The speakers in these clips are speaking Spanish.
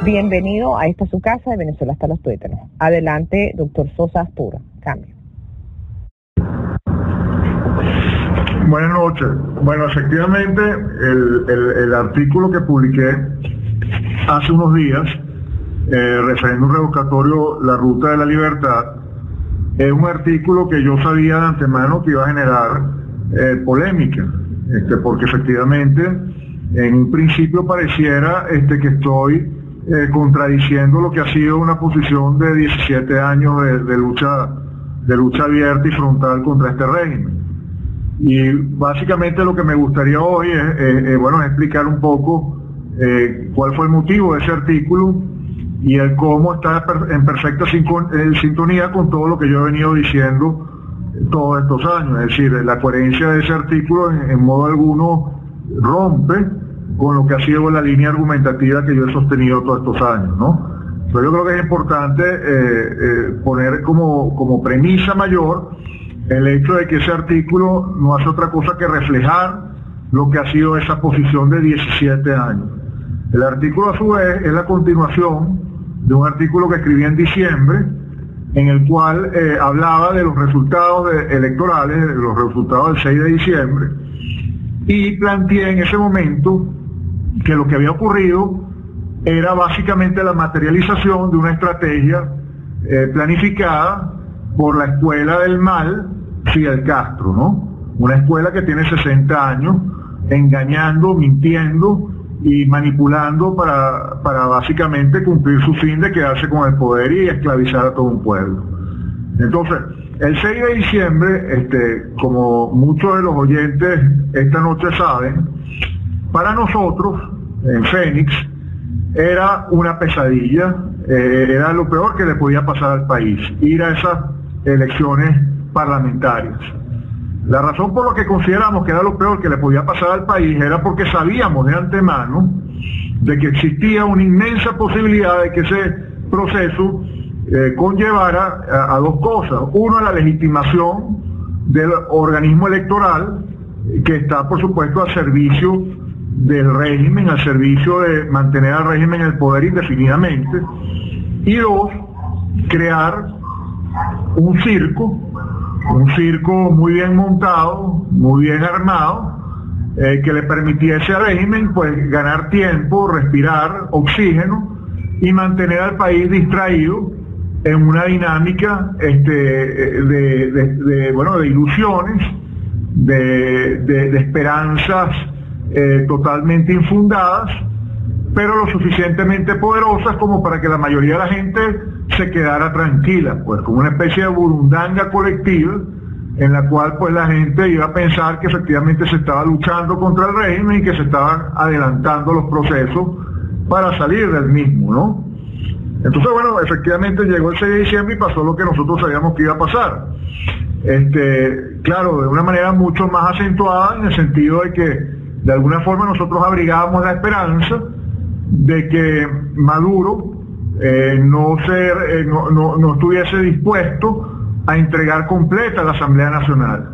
Bienvenido a esta su casa de Venezuela hasta los tuétanos. Adelante, doctor Sosa Astura. Cambio. Buenas noches. Bueno, efectivamente, el artículo que publiqué hace unos días, referéndum revocatorio, la ruta de la libertad, es un artículo que yo sabía de antemano que iba a generar polémica, porque efectivamente en un principio pareciera que estoy contradiciendo lo que ha sido una posición de 17 años de lucha abierta y frontal contra este régimen. Y básicamente lo que me gustaría hoy es explicar un poco cuál fue el motivo de ese artículo y el cómo está en perfecta sintonía con todo lo que yo he venido diciendo todos estos años. Es decir, la coherencia de ese artículo en modo alguno rompe con lo que ha sido la línea argumentativa que yo he sostenido todos estos años, ¿no? Pero yo creo que es importante poner como premisa mayor el hecho de que ese artículo no hace otra cosa que reflejar lo que ha sido esa posición de 17 años. El artículo a su vez es la continuación de un artículo que escribí en diciembre, en el cual hablaba de los resultados electorales, de los resultados del 6 de diciembre, y planteé en ese momento que lo que había ocurrido era básicamente la materialización de una estrategia planificada por la escuela del mal, Fidel Castro, ¿no? Una escuela que tiene 60 años engañando, mintiendo y manipulando para básicamente cumplir su fin de quedarse con el poder y esclavizar a todo un pueblo. Entonces, el 6 de diciembre, como muchos de los oyentes esta noche saben, para nosotros, en Fénix, era una pesadilla, era lo peor que le podía pasar al país, ir a esas elecciones parlamentarias. La razón por la que consideramos que era lo peor que le podía pasar al país era porque sabíamos de antemano de que existía una inmensa posibilidad de que ese proceso conllevara a dos cosas. Uno, la legitimación del organismo electoral, que está por supuesto al servicio del régimen, al servicio de mantener al régimen en el poder indefinidamente. Y dos, crear un circo muy bien montado, muy bien armado, que le permitiese al régimen pues ganar tiempo, respirar oxígeno y mantener al país distraído en una dinámica de ilusiones, de esperanzas totalmente infundadas, pero lo suficientemente poderosas como para que la mayoría de la gente se quedara tranquila, pues como una especie de burundanga colectiva en la cual pues la gente iba a pensar que efectivamente se estaba luchando contra el régimen y que se estaban adelantando los procesos para salir del mismo, ¿no? Entonces, bueno, efectivamente llegó el 6 de diciembre y pasó lo que nosotros sabíamos que iba a pasar. Claro, de una manera mucho más acentuada, en el sentido de que de alguna forma nosotros abrigábamos la esperanza de que Maduro no estuviese dispuesto a entregar completa la Asamblea Nacional.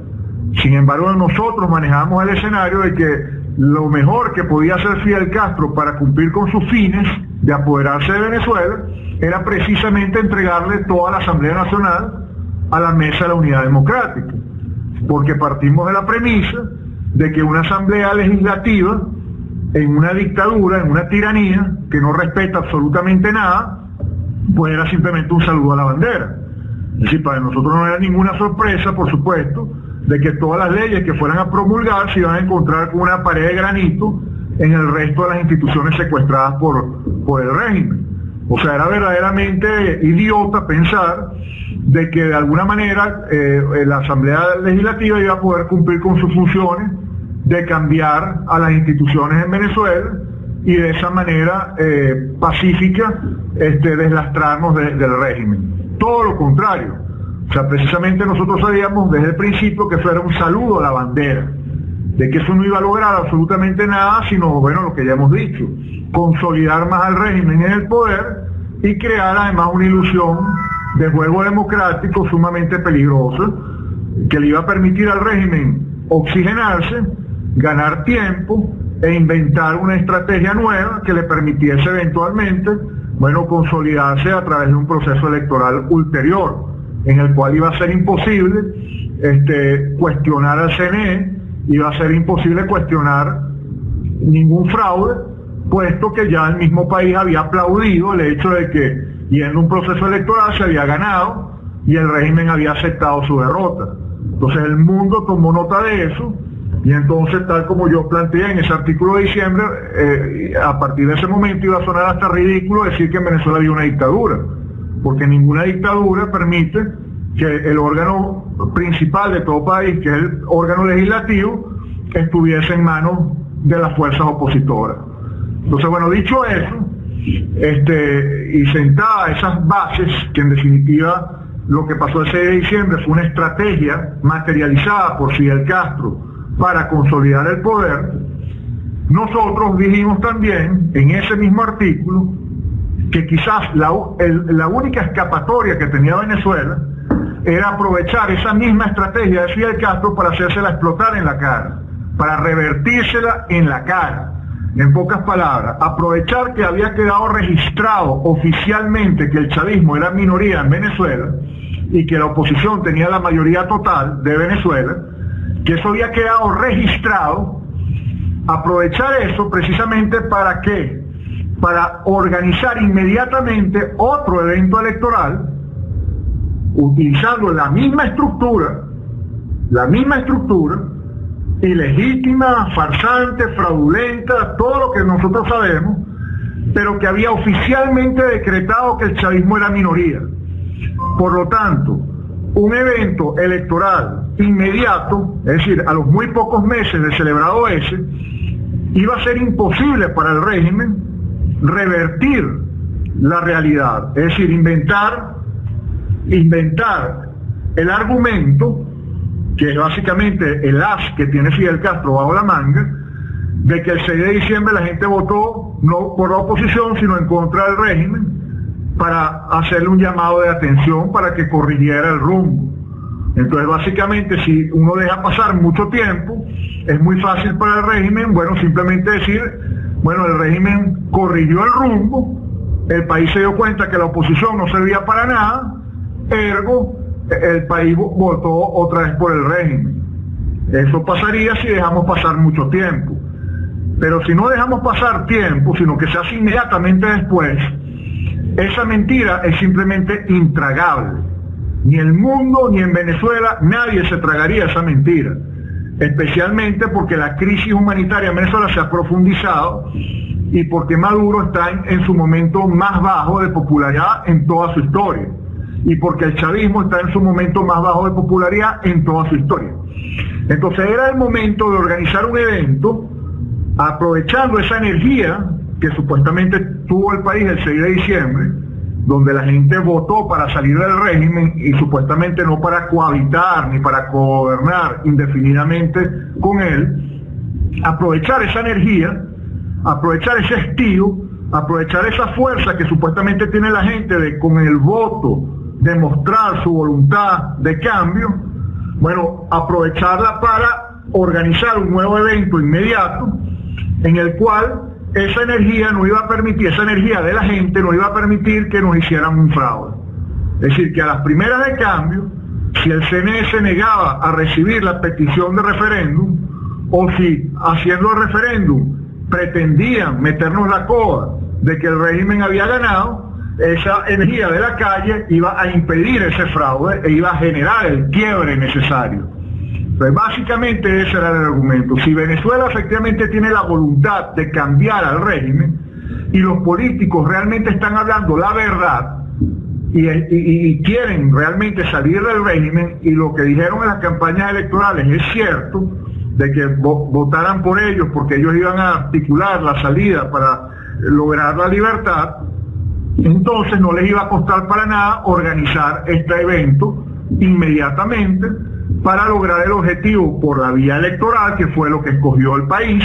Sin embargo, nosotros manejamos el escenario de que lo mejor que podía hacer Fidel Castro para cumplir con sus fines de apoderarse de Venezuela era precisamente entregarle toda la Asamblea Nacional a la Mesa de la Unidad Democrática, porque partimos de la premisa de que una asamblea legislativa en una dictadura, en una tiranía que no respeta absolutamente nada, pues era simplemente un saludo a la bandera. Es decir, para nosotros no era ninguna sorpresa, por supuesto, de que todas las leyes que fueran a promulgar se iban a encontrar con una pared de granito en el resto de las instituciones secuestradas por el régimen. O sea, era verdaderamente idiota pensar de que de alguna manera la Asamblea Legislativa iba a poder cumplir con sus funciones de cambiar a las instituciones en Venezuela y de esa manera pacífica deslastrarnos del régimen. Todo lo contrario. O sea, precisamente nosotros sabíamos desde el principio que eso era un saludo a la bandera, de que eso no iba a lograr absolutamente nada, sino, bueno, lo que ya hemos dicho, consolidar más al régimen en el poder y crear además una ilusión de juego democrático sumamente peligrosa, que le iba a permitir al régimen oxigenarse, ganar tiempo e inventar una estrategia nueva que le permitiese eventualmente, bueno, consolidarse a través de un proceso electoral ulterior, en el cual iba a ser imposible cuestionar al CNE, iba a ser imposible cuestionar ningún fraude, puesto que ya el mismo país había aplaudido el hecho de que yendo un proceso electoral se había ganado y el régimen había aceptado su derrota. Entonces el mundo tomó nota de eso, y entonces, tal como yo planteé en ese artículo de diciembre, a partir de ese momento iba a sonar hasta ridículo decir que en Venezuela había una dictadura, porque ninguna dictadura permite que el órgano principal de todo país, que es el órgano legislativo, estuviese en manos de las fuerzas opositoras. Entonces, bueno, dicho eso, y sentadas esas bases, que en definitiva lo que pasó el 6 de diciembre fue una estrategia materializada por Fidel Castro para consolidar el poder, nosotros dijimos también en ese mismo artículo que quizás la única escapatoria que tenía Venezuela era aprovechar esa misma estrategia de Fidel Castro para hacérsela explotar en la cara, para revertírsela en la cara. En pocas palabras, aprovechar que había quedado registrado oficialmente que el chavismo era minoría en Venezuela y que la oposición tenía la mayoría total de Venezuela, que eso había quedado registrado, aprovechar eso precisamente ¿para qué? Para organizar inmediatamente otro evento electoral utilizando la misma estructura, ilegítima, farsante, fraudulenta, todo lo que nosotros sabemos, pero que había oficialmente decretado que el chavismo era minoría. Por lo tanto, un evento electoral inmediato, es decir, a los muy pocos meses de celebrado ese, iba a ser imposible para el régimen revertir la realidad, es decir, inventar el argumento, que es básicamente el as que tiene Fidel Castro bajo la manga, de que el 6 de diciembre la gente votó no por la oposición, sino en contra del régimen, para hacerle un llamado de atención para que corrigiera el rumbo. Entonces, básicamente, si uno deja pasar mucho tiempo, es muy fácil para el régimen, bueno, simplemente decir, bueno, el régimen corrigió el rumbo, el país se dio cuenta que la oposición no servía para nada, ergo, el país votó otra vez por el régimen. Eso pasaría si dejamos pasar mucho tiempo. Pero si no dejamos pasar tiempo, sino que se hace inmediatamente después, esa mentira es simplemente intragable. Ni el mundo, ni en Venezuela, nadie se tragaría esa mentira. Especialmente porque la crisis humanitaria en Venezuela se ha profundizado y porque Maduro está en su momento más bajo de popularidad en toda su historia. Y porque el chavismo está en su momento más bajo de popularidad en toda su historia. Entonces era el momento de organizar un evento aprovechando esa energía que supuestamente tuvo el país el 6 de diciembre, donde la gente votó para salir del régimen y supuestamente no para cohabitar ni para gobernar indefinidamente con él. Aprovechar esa energía, aprovechar ese estío, aprovechar esa fuerza que supuestamente tiene la gente de con el voto demostrar su voluntad de cambio, bueno, aprovecharla para organizar un nuevo evento inmediato en el cual esa energía no iba a permitir, esa energía de la gente no iba a permitir que nos hicieran un fraude. Es decir, que a las primeras de cambio, si el CNE se negaba a recibir la petición de referéndum, o si haciendo el referéndum pretendían meternos la coba de que el régimen había ganado, esa energía de la calle iba a impedir ese fraude e iba a generar el quiebre necesario. Entonces, básicamente ese era el argumento. Si Venezuela efectivamente tiene la voluntad de cambiar al régimen y los políticos realmente están hablando la verdad y quieren realmente salir del régimen, y lo que dijeron en las campañas electorales es cierto, de que votaran por ellos porque ellos iban a articular la salida para lograr la libertad, entonces no les iba a costar para nada organizar este evento inmediatamente para lograr el objetivo por la vía electoral, que fue lo que escogió el país,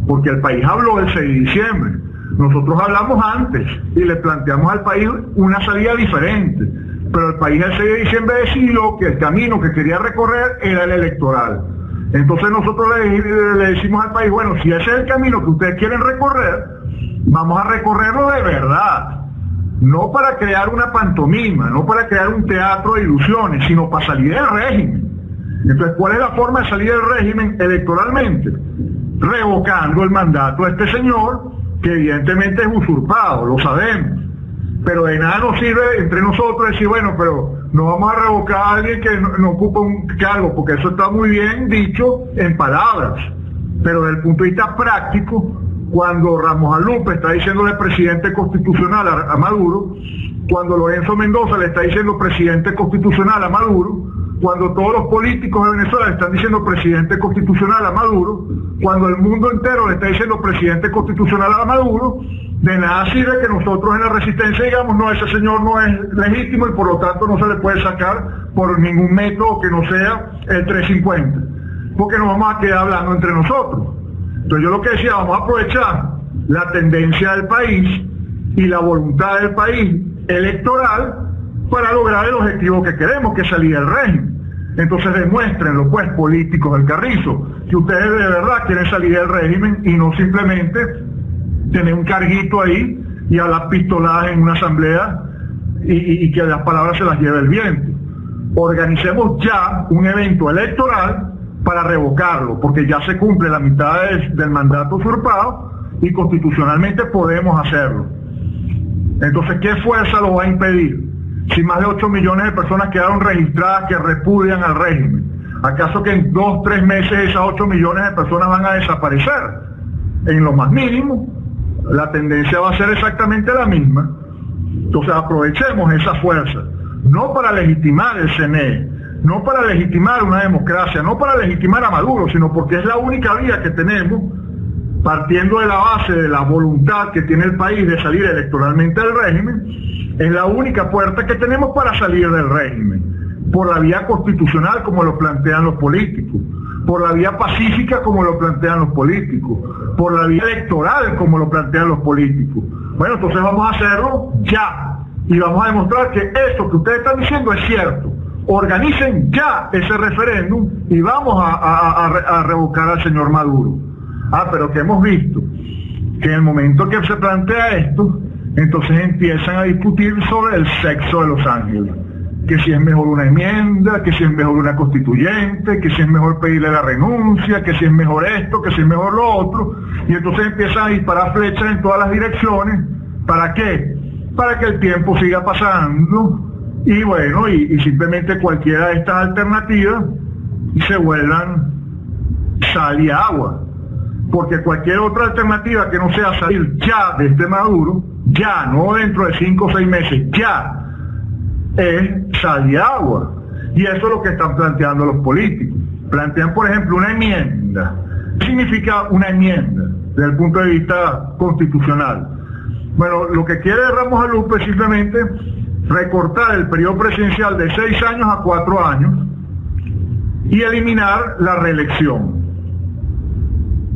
porque el país habló el 6 de diciembre. Nosotros hablamos antes y le planteamos al país una salida diferente, pero el país el 6 de diciembre decidió que el camino que quería recorrer era el electoral. Entonces nosotros le decimos al país, bueno, si ese es el camino que ustedes quieren recorrer, vamos a recorrerlo de verdad. No para crear una pantomima, no para crear un teatro de ilusiones, sino para salir del régimen. Entonces, ¿cuál es la forma de salir del régimen electoralmente? Revocando el mandato de este señor, que evidentemente es usurpado, lo sabemos. Pero de nada nos sirve entre nosotros decir, bueno, pero no vamos a revocar a alguien que no ocupa un cargo, porque eso está muy bien dicho en palabras. Pero desde el punto de vista práctico, cuando Ramos Alupe está diciéndole presidente constitucional a Maduro, cuando Lorenzo Mendoza le está diciendo presidente constitucional a Maduro, cuando todos los políticos de Venezuela le están diciendo presidente constitucional a Maduro, cuando el mundo entero le está diciendo presidente constitucional a Maduro, de nada sirve que nosotros en la resistencia digamos, no, ese señor no es legítimo y por lo tanto no se le puede sacar por ningún método que no sea el 350, porque nos vamos a quedar hablando entre nosotros. Entonces yo lo que decía, vamos a aprovechar la tendencia del país y la voluntad del país electoral para lograr el objetivo que queremos, que es salir del régimen. Entonces demuéstrenlo, pues, políticos del Carrizo, que ustedes de verdad quieren salir del régimen y no simplemente tener un carguito ahí y hablar pistoladas en una asamblea y que las palabras se las lleve el viento. Organicemos ya un evento electoral para revocarlo, porque ya se cumple la mitad del mandato usurpado y constitucionalmente podemos hacerlo. Entonces, ¿qué fuerza lo va a impedir? Si más de 8 millones de personas quedaron registradas que repudian al régimen, ¿acaso que en 2 o 3 meses esas 8 millones de personas van a desaparecer? En lo más mínimo, la tendencia va a ser exactamente la misma. Entonces aprovechemos esa fuerza, no para legitimar el CNE, no para legitimar una democracia, no para legitimar a Maduro, sino porque es la única vía que tenemos, partiendo de la base de la voluntad que tiene el país de salir electoralmente del régimen, es la única puerta que tenemos para salir del régimen, por la vía constitucional como lo plantean los políticos, por la vía pacífica como lo plantean los políticos, por la vía electoral como lo plantean los políticos. Bueno, entonces vamos a hacerlo ya, y vamos a demostrar que esto que ustedes están diciendo es cierto. Organicen ya ese referéndum y vamos a revocar al señor Maduro. Pero que hemos visto que en el momento que se plantea esto, entonces empiezan a discutir sobre el sexo de los ángeles, que si es mejor una enmienda, que si es mejor una constituyente, que si es mejor pedirle la renuncia, que si es mejor esto, que si es mejor lo otro, y entonces empiezan a disparar flechas en todas las direcciones. ¿Para qué? Para que el tiempo siga pasando y bueno, y simplemente cualquiera de estas alternativas se vuelvan sal y agua, porque cualquier otra alternativa que no sea salir ya de este Maduro, ya, no dentro de 5 o 6 meses, ya, es sal y agua. Y eso es lo que están planteando los políticos. Plantean, por ejemplo, una enmienda. ¿Qué significa una enmienda desde el punto de vista constitucional? Bueno, lo que quiere Ramos Alupe es simplemente recortar el periodo presidencial de 6 años a 4 años y eliminar la reelección.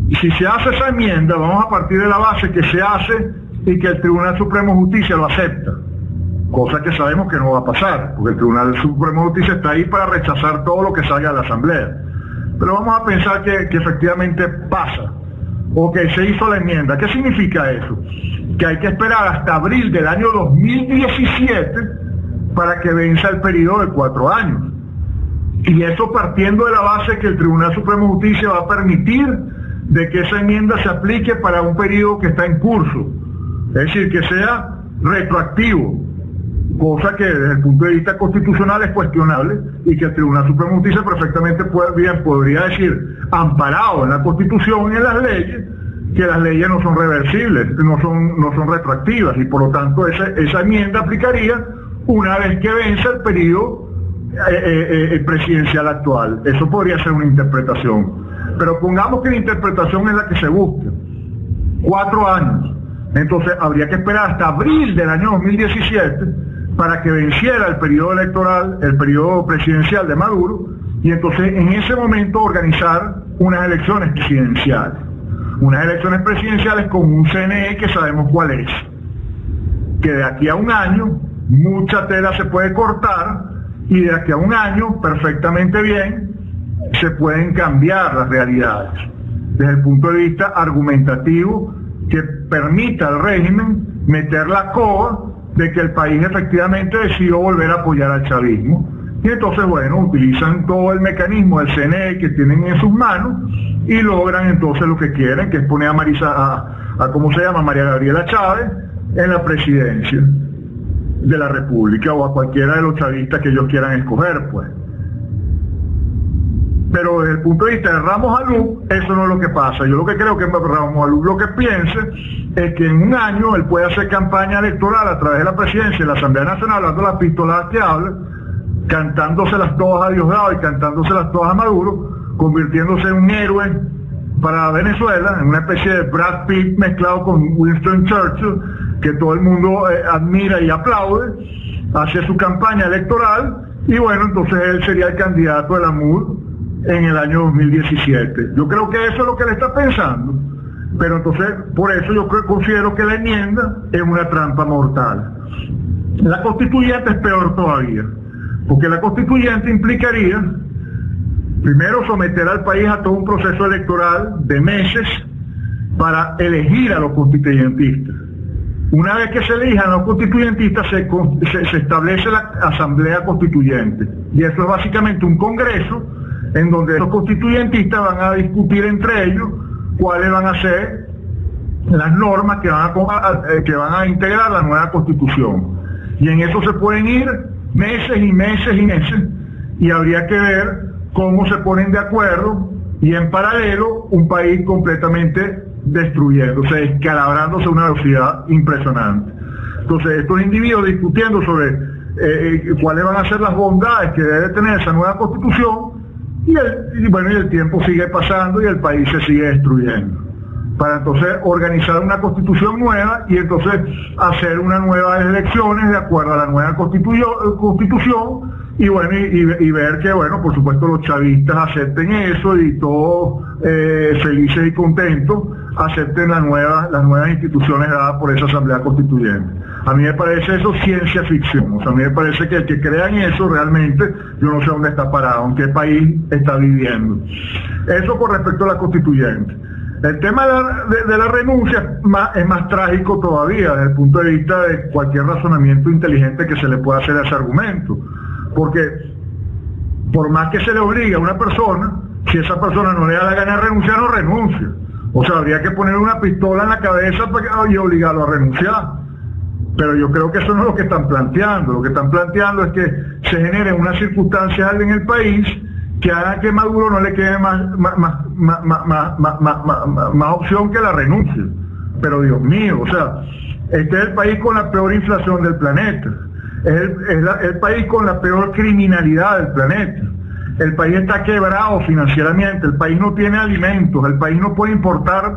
Y si se hace esa enmienda, vamos a partir de la base que se hace y que el Tribunal Supremo de Justicia lo acepta, cosa que sabemos que no va a pasar, porque el Tribunal Supremo de Justicia está ahí para rechazar todo lo que salga de la Asamblea. Pero vamos a pensar que efectivamente pasa, o que se hizo la enmienda. ¿Qué significa eso? Que hay que esperar hasta abril del año 2017 para que venza el periodo de 4 años. Y eso partiendo de la base que el Tribunal Supremo de Justicia va a permitir de que esa enmienda se aplique para un periodo que está en curso. Es decir, que sea retroactivo, cosa que desde el punto de vista constitucional es cuestionable y que el Tribunal Supremo de Justicia perfectamente podría decir, amparado en la Constitución y en las leyes, que las leyes no son reversibles, no son retroactivas, y por lo tanto esa enmienda aplicaría una vez que venza el periodo presidencial actual. Eso podría ser una interpretación, pero pongamos que la interpretación es la que se busca, 4 años. Entonces habría que esperar hasta abril del año 2017 para que venciera el periodo electoral, el periodo presidencial de Maduro, y entonces en ese momento organizar unas elecciones presidenciales. Unas elecciones presidenciales con un CNE que sabemos cuál es. Que de aquí a un año mucha tela se puede cortar y de aquí a un año, perfectamente bien, se pueden cambiar las realidades desde el punto de vista argumentativo que permita al régimen meter la coa de que el país efectivamente decidió volver a apoyar al chavismo. Y entonces, bueno, utilizan todo el mecanismo del CNE que tienen en sus manos y logran entonces lo que quieren, que es poner a ¿cómo se llama? María Gabriela Chávez en la presidencia de la República, o a cualquiera de los chavistas que ellos quieran escoger, pues. Pero desde el punto de vista de Ramos Alú, eso no es lo que pasa. Yo lo que creo que Ramos Alú lo que piense es que en un año él puede hacer campaña electoral a través de la presidencia de la Asamblea Nacional, hablando las pistoladas que habla, cantándoselas todas a Diosdado y cantándoselas todas a Maduro, convirtiéndose en un héroe para Venezuela, en una especie de Brad Pitt mezclado con Winston Churchill, que todo el mundo admira y aplaude, hace su campaña electoral, y bueno, entonces él sería el candidato de la MUD en el año 2017. Yo creo que eso es lo que él está pensando, pero entonces, por eso yo considero que la enmienda es una trampa mortal. La constituyente es peor todavía, porque la constituyente implicaría, primero, someter al país a todo un proceso electoral de meses para elegir a los constituyentistas. Una vez que se elijan los constituyentistas, se establece la Asamblea Constituyente, y eso es básicamente un congreso en donde los constituyentistas van a discutir entre ellos cuáles van a ser las normas que van a integrar la nueva Constitución. Y en eso se pueden ir meses y meses y meses, y habría que ver cómo se ponen de acuerdo, y en paralelo un país completamente destruyéndose, descalabrándose a una velocidad impresionante. Entonces, estos individuos discutiendo sobre cuáles van a ser las bondades que debe tener esa nueva Constitución, y el tiempo sigue pasando y el país se sigue destruyendo, para entonces organizar una Constitución nueva y entonces hacer unas nuevas elecciones de acuerdo a la nueva Constitución, y bueno, y ver que, bueno, por supuesto los chavistas acepten eso, y todos felices y contentos acepten las nuevas instituciones dadas por esa Asamblea Constituyente. A mí me parece eso ciencia ficción. O sea, a mí me parece que el que crea en eso realmente, yo no sé dónde está parado, en qué país está viviendo. Eso con respecto a la Constituyente. El tema de la renuncia es más trágico todavía desde el punto de vista de cualquier razonamiento inteligente que se le pueda hacer a ese argumento. Porque por más que se le obligue a una persona, si esa persona no le da la gana de renunciar, no renuncia. O sea, habría que poner una pistola en la cabeza y obligarlo a renunciar. Pero yo creo que eso no es lo que están planteando. Lo que están planteando es que se generen unas circunstancias en el país que hagan que Maduro no le quede más opción que la renuncia. Pero Dios mío, o sea, este es el país con la peor inflación del planeta. Es el país con la peor criminalidad del planeta. El país está quebrado financieramente, el país no tiene alimentos, el país no puede importar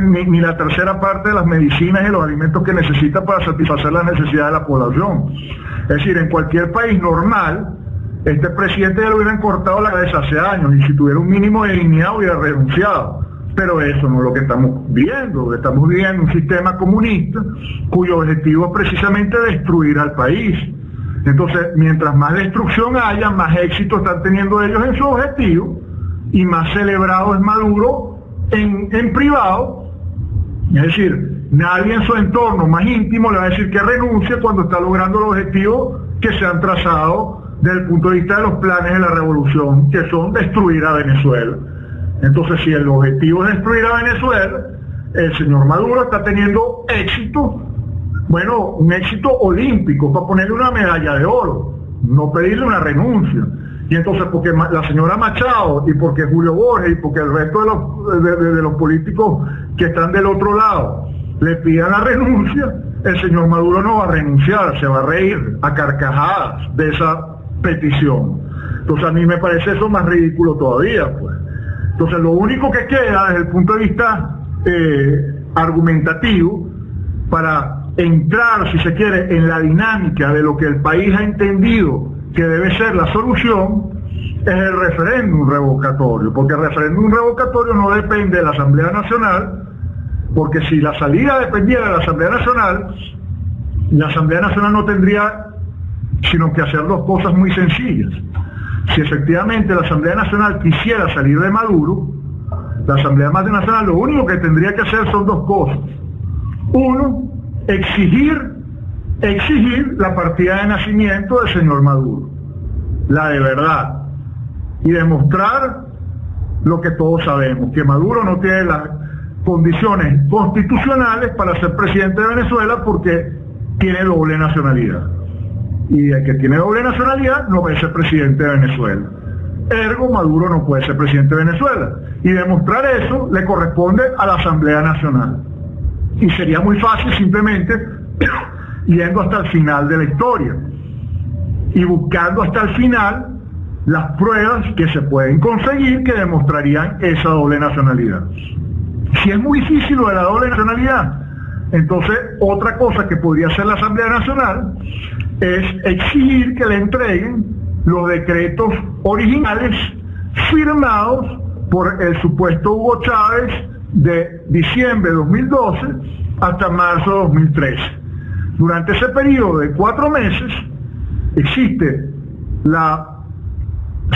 ni la tercera parte de las medicinas y los alimentos que necesita para satisfacer las necesidades de la población. Es decir, en cualquier país normal, este presidente ya le hubieran cortado la cabeza hace años, y si tuviera un mínimo de dignidad hubiera renunciado. Pero eso no es lo que estamos viendo. Estamos viviendo un sistema comunista cuyo objetivo es precisamente destruir al país. Entonces, mientras más destrucción haya, más éxito están teniendo ellos en su objetivo, y más celebrado es Maduro en privado. Es decir, nadie en su entorno más íntimo le va a decir que renuncie cuando está logrando los objetivos que se han trazado desde el punto de vista de los planes de la revolución, que son destruir a Venezuela. Entonces, si el objetivo es destruir a Venezuela, el señor Maduro está teniendo éxito, bueno, un éxito olímpico, para ponerle una medalla de oro, no pedirle una renuncia. Y entonces, porque la señora Machado, y porque Julio Borges, y porque el resto de los políticos que están del otro lado le pidan la renuncia, el señor Maduro no va a renunciar, se va a reír a carcajadas de esa petición. Entonces, a mí me parece eso más ridículo todavía, pues. Entonces, lo único que queda desde el punto de vista argumentativo, para entrar, si se quiere, en la dinámica de lo que el país ha entendido que debe ser la solución, es el referéndum revocatorio. Porque el referéndum revocatorio no depende de la Asamblea Nacional, porque si la salida dependiera de la Asamblea Nacional no tendría sino que hacer dos cosas muy sencillas. Si efectivamente la Asamblea Nacional quisiera salir de Maduro, la Asamblea Nacional lo único que tendría que hacer son dos cosas. Uno, exigir la partida de nacimiento del señor Maduro, la de verdad, y demostrar lo que todos sabemos, que Maduro no tiene las condiciones constitucionales para ser presidente de Venezuela porque tiene doble nacionalidad. Y el que tiene doble nacionalidad no puede ser presidente de Venezuela. Ergo, Maduro no puede ser presidente de Venezuela. Y demostrar eso le corresponde a la Asamblea Nacional. Y sería muy fácil simplemente yendo hasta el final de la historia y buscando hasta el final las pruebas que se pueden conseguir que demostrarían esa doble nacionalidad. Si es muy difícil lo de la doble nacionalidad, entonces otra cosa que podría hacer la Asamblea Nacional es exigir que le entreguen los decretos originales firmados por el supuesto Hugo Chávez de diciembre de 2012 hasta marzo de 2013. Durante ese periodo de 4 meses existe la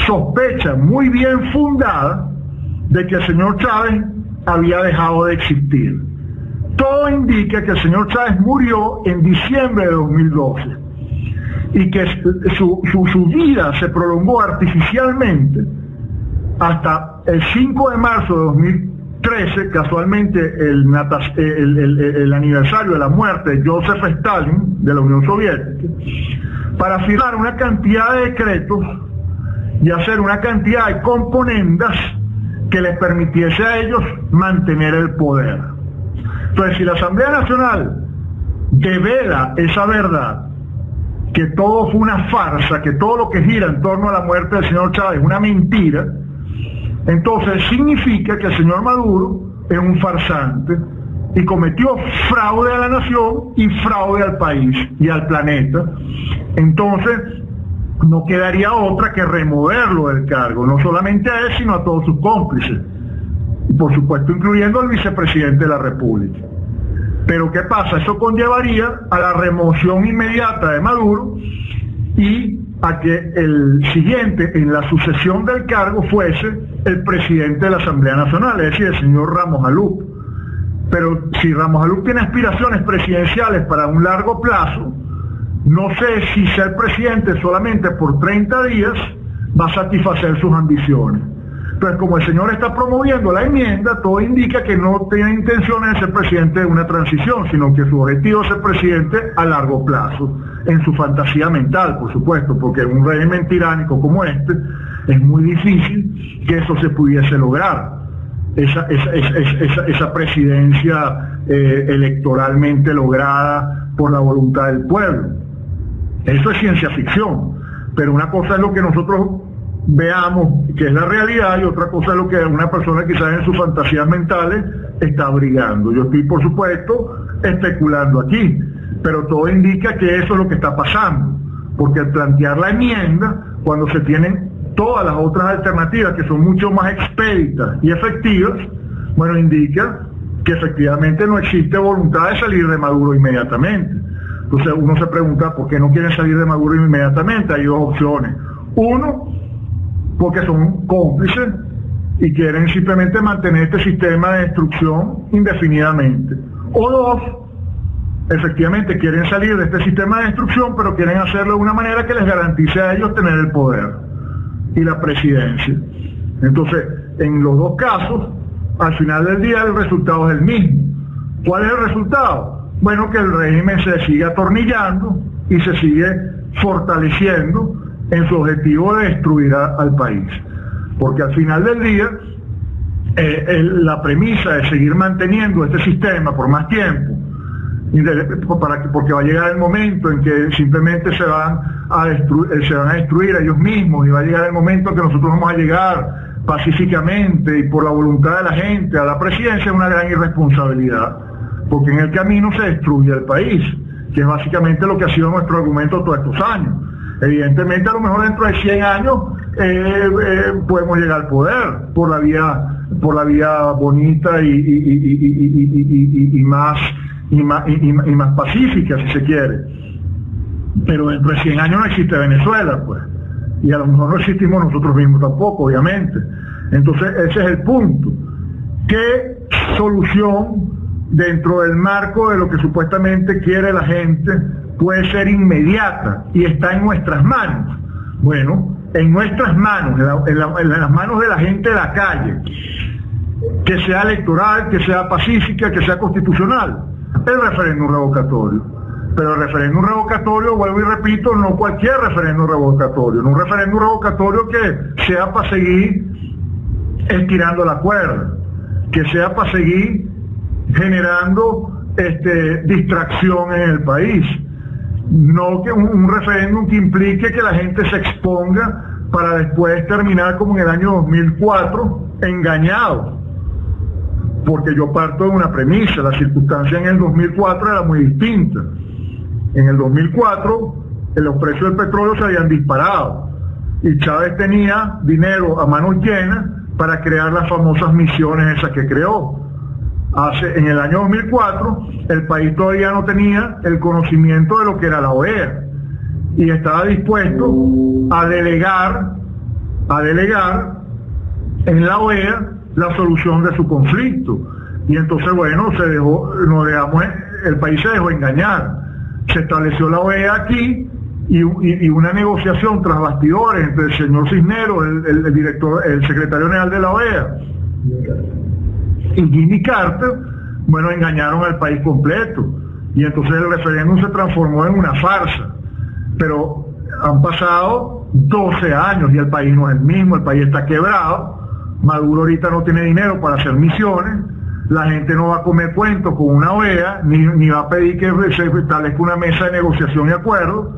sospecha muy bien fundada de que el señor Chávez había dejado de existir. Todo indica que el señor Chávez murió en diciembre de 2012 y que su vida se prolongó artificialmente hasta el 5 de marzo de 2013, casualmente el aniversario de la muerte de Joseph Stalin de la Unión Soviética, para firmar una cantidad de decretos y hacer una cantidad de componendas que les permitiese a ellos mantener el poder. Entonces, si la Asamblea Nacional devela esa verdad, que todo fue una farsa, que todo lo que gira en torno a la muerte del señor Chávez es una mentira, entonces significa que el señor Maduro es un farsante y cometió fraude a la nación y fraude al país y al planeta. Entonces no quedaría otra que removerlo del cargo, no solamente a él, sino a todos sus cómplices, y por supuesto incluyendo al vicepresidente de la República. Pero ¿qué pasa? Eso conllevaría a la remoción inmediata de Maduro y a que el siguiente en la sucesión del cargo fuese el presidente de la Asamblea Nacional, es decir, el señor Ramos Alup. Pero si Ramos Alup tiene aspiraciones presidenciales para un largo plazo, no sé si ser presidente solamente por 30 días va a satisfacer sus ambiciones. Entonces, como el señor está promoviendo la enmienda, todo indica que no tiene intenciones de ser presidente de una transición, sino que su objetivo es ser presidente a largo plazo, en su fantasía mental, por supuesto, porque en un régimen tiránico como este es muy difícil que eso se pudiese lograr, esa presidencia electoralmente lograda por la voluntad del pueblo. Eso es ciencia ficción, pero una cosa es lo que nosotros veamos que es la realidad y otra cosa es lo que una persona quizás en sus fantasías mentales está abrigando. Yo estoy por supuesto especulando aquí, pero todo indica que eso es lo que está pasando, porque al plantear la enmienda, cuando se tienen todas las otras alternativas que son mucho más expeditas y efectivas, bueno, indica que efectivamente no existe voluntad de salir de Maduro inmediatamente. Entonces uno se pregunta por qué no quieren salir de Maduro inmediatamente. Hay dos opciones. Uno, porque son cómplices y quieren simplemente mantener este sistema de destrucción indefinidamente. O dos, efectivamente quieren salir de este sistema de destrucción, pero quieren hacerlo de una manera que les garantice a ellos tener el poder y la presidencia. Entonces, en los dos casos, al final del día el resultado es el mismo. ¿Cuál es el resultado? Bueno, que el régimen se sigue atornillando y se sigue fortaleciendo en su objetivo de destruir al país. Porque al final del día, la premisa de seguir manteniendo este sistema por más tiempo, porque va a llegar el momento en que simplemente se van a destruir a ellos mismos, y va a llegar el momento en que nosotros vamos a llegar pacíficamente y por la voluntad de la gente a la presidencia, es una gran irresponsabilidad, porque en el camino se destruye el país, que es básicamente lo que ha sido nuestro argumento todos estos años. Evidentemente, a lo mejor dentro de 100 años podemos llegar al poder por la vía bonita y más pacífica, si se quiere. pero dentro de 100 años no existe Venezuela, pues, y a lo mejor no existimos nosotros mismos tampoco, obviamente. Entonces ese es el punto. ¿Qué solución dentro del marco de lo que supuestamente quiere la gente puede ser inmediata y está en nuestras manos? Bueno, en nuestras manos, en las manos de la gente de la calle, que sea electoral, que sea pacífica, que sea constitucional, el referéndum revocatorio. Pero el referéndum revocatorio, vuelvo y repito, no cualquier referéndum revocatorio, no un referéndum revocatorio que sea para seguir estirando la cuerda, que sea para seguir generando distracción en el país. No que un referéndum que implique que la gente se exponga para después terminar como en el año 2004 engañado. Porque yo parto de una premisa, la circunstancia en el 2004 era muy distinta. En el 2004 los precios del petróleo se habían disparado y Chávez tenía dinero a manos llenas para crear las famosas misiones esas que creó. En el año 2004 el país todavía no tenía el conocimiento de lo que era la OEA y estaba dispuesto a delegar en la OEA la solución de su conflicto. Y entonces, bueno, el país se dejó engañar. Se estableció la OEA aquí y una negociación tras bastidores entre el señor Cisneros, el secretario general de la OEA, y Jimmy Carter, bueno, engañaron al país completo. Y entonces el referéndum se transformó en una farsa. Pero han pasado 12 años y el país no es el mismo, el país está quebrado. Maduro ahorita no tiene dinero para hacer misiones, la gente no va a comer cuentos con una OEA, ni va a pedir que se establezca una mesa de negociación y acuerdo,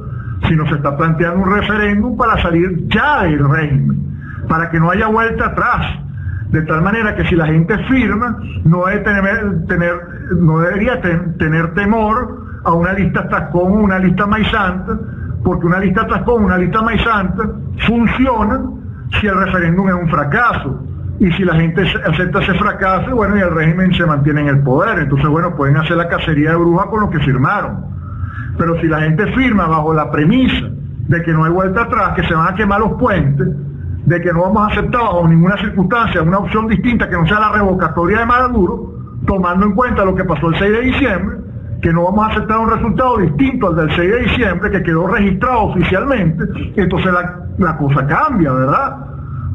sino se está planteando un referéndum para salir ya del régimen, para que no haya vuelta atrás, de tal manera que si la gente firma, no debería tener temor a una lista Tascón o una lista Maizanta, porque una lista Tascón, una lista Maizanta funciona si el referéndum es un fracaso. Y si la gente acepta ese fracaso, bueno, y el régimen se mantiene en el poder. Entonces, bueno, pueden hacer la cacería de brujas con lo que firmaron. Pero si la gente firma bajo la premisa de que no hay vuelta atrás, que se van a quemar los puentes, de que no vamos a aceptar bajo ninguna circunstancia una opción distinta que no sea la revocatoria de Maduro, tomando en cuenta lo que pasó el 6 de diciembre, que no vamos a aceptar un resultado distinto al del 6 de diciembre, que quedó registrado oficialmente, entonces la cosa cambia, ¿verdad?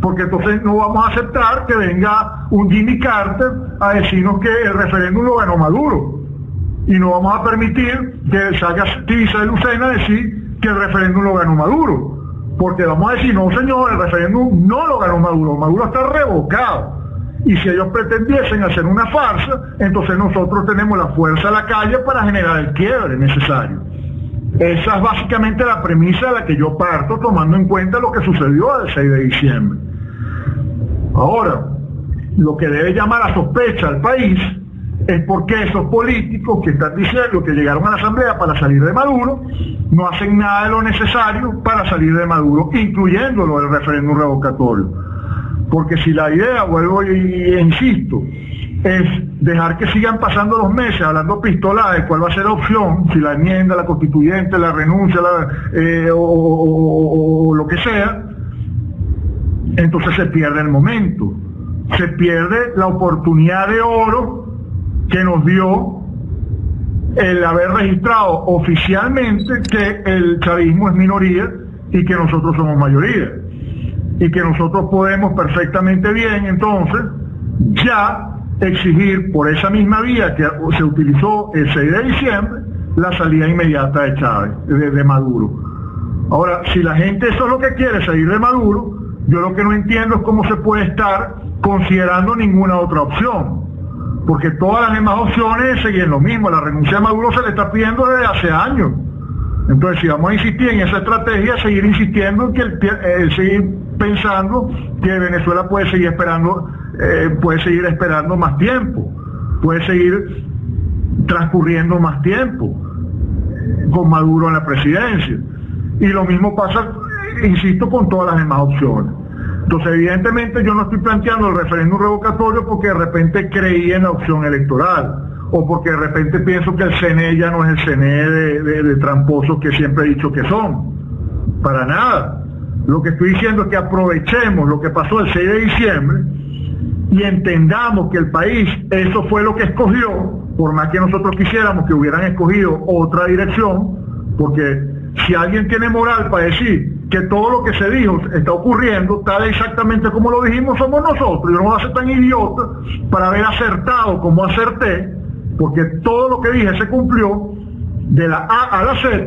Porque entonces no vamos a aceptar que venga un Jimmy Carter a decirnos que el referéndum lo ganó Maduro. Y no vamos a permitir que salga Tivisa de Lucena a decir que el referéndum lo ganó Maduro. Porque vamos a decir, no señor, el referéndum no lo ganó Maduro, Maduro está revocado. Y si ellos pretendiesen hacer una farsa, entonces nosotros tenemos la fuerza a la calle para generar el quiebre necesario. Esa es básicamente la premisa de la que yo parto, tomando en cuenta lo que sucedió el 6 de diciembre. Ahora, lo que debe llamar a sospecha al país es porque esos políticos que están diciendo que llegaron a la Asamblea para salir de Maduro, no hacen nada de lo necesario para salir de Maduro, incluyendo lo del referéndum revocatorio. Porque si la idea, vuelvo e insisto, es dejar que sigan pasando los meses hablando pistola de cuál va a ser la opción, si la enmienda, la constituyente, la renuncia, o lo que sea, entonces se pierde el momento, se pierde la oportunidad de oro que nos dio el haber registrado oficialmente que el chavismo es minoría y que nosotros somos mayoría, y que nosotros podemos perfectamente bien entonces ya exigir por esa misma vía que se utilizó el 6 de diciembre la salida inmediata de Chávez, de Maduro. Ahora, si la gente eso es lo que quiere, salir de Maduro, yo lo que no entiendo es cómo se puede estar considerando ninguna otra opción, porque todas las demás opciones siguen lo mismo. La renuncia de Maduro se le está pidiendo desde hace años. Entonces, si vamos a insistir en esa estrategia, seguir insistiendo en que seguir pensando que Venezuela puede seguir esperando más tiempo, puede seguir transcurriendo más tiempo con Maduro en la presidencia. Y lo mismo pasa, insisto, con todas las demás opciones. Entonces, evidentemente, yo no estoy planteando el referéndum revocatorio porque de repente creí en la opción electoral, o porque de repente pienso que el CNE ya no es el CNE de tramposos que siempre he dicho que son. Para nada. Lo que estoy diciendo es que aprovechemos lo que pasó el 6 de diciembre y entendamos que el país, eso fue lo que escogió, por más que nosotros quisiéramos que hubieran escogido otra dirección, porque si alguien tiene moral para decir que todo lo que se dijo está ocurriendo tal exactamente como lo dijimos, somos nosotros. Yo no voy a ser tan idiota para haber acertado como acerté, porque todo lo que dije se cumplió de la A a la Z,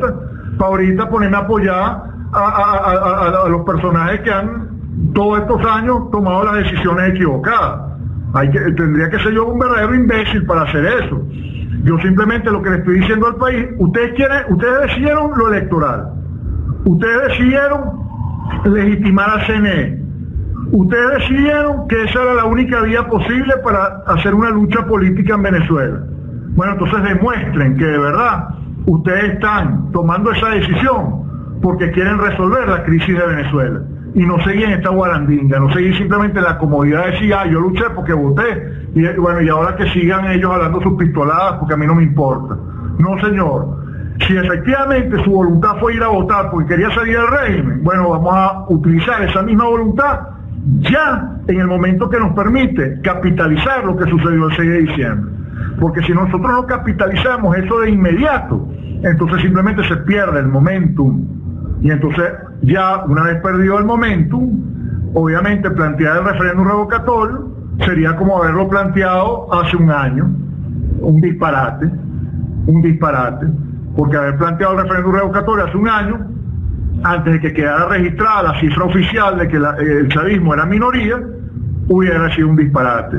para ahorita ponerme a apoyar a los personajes que han todos estos años tomado las decisiones equivocadas. Tendría que ser yo un verdadero imbécil para hacer eso. Yo simplemente lo que le estoy diciendo al país, ustedes decidieron lo electoral, ustedes decidieron legitimar al CNE, ustedes decidieron que esa era la única vía posible para hacer una lucha política en Venezuela. Bueno, entonces demuestren que de verdad ustedes están tomando esa decisión porque quieren resolver la crisis de Venezuela y no seguir en esta guarandinga, no seguir simplemente en la comodidad de decir, yo luché porque voté, y bueno, y ahora que sigan ellos hablando sus pistoladas porque a mí no me importa. No, señor. Si efectivamente su voluntad fue ir a votar porque quería salir del régimen, bueno, vamos a utilizar esa misma voluntad ya en el momento que nos permite capitalizar lo que sucedió el 6 de diciembre. Porque si nosotros no capitalizamos eso de inmediato, entonces simplemente se pierde el momentum. Y entonces ya una vez perdido el momentum, obviamente plantear el referéndum revocatorio sería como haberlo planteado hace un año, un disparate, porque haber planteado el referéndum revocatorio hace un año, antes de que quedara registrada la cifra oficial de que el chavismo era minoría, hubiera sido un disparate.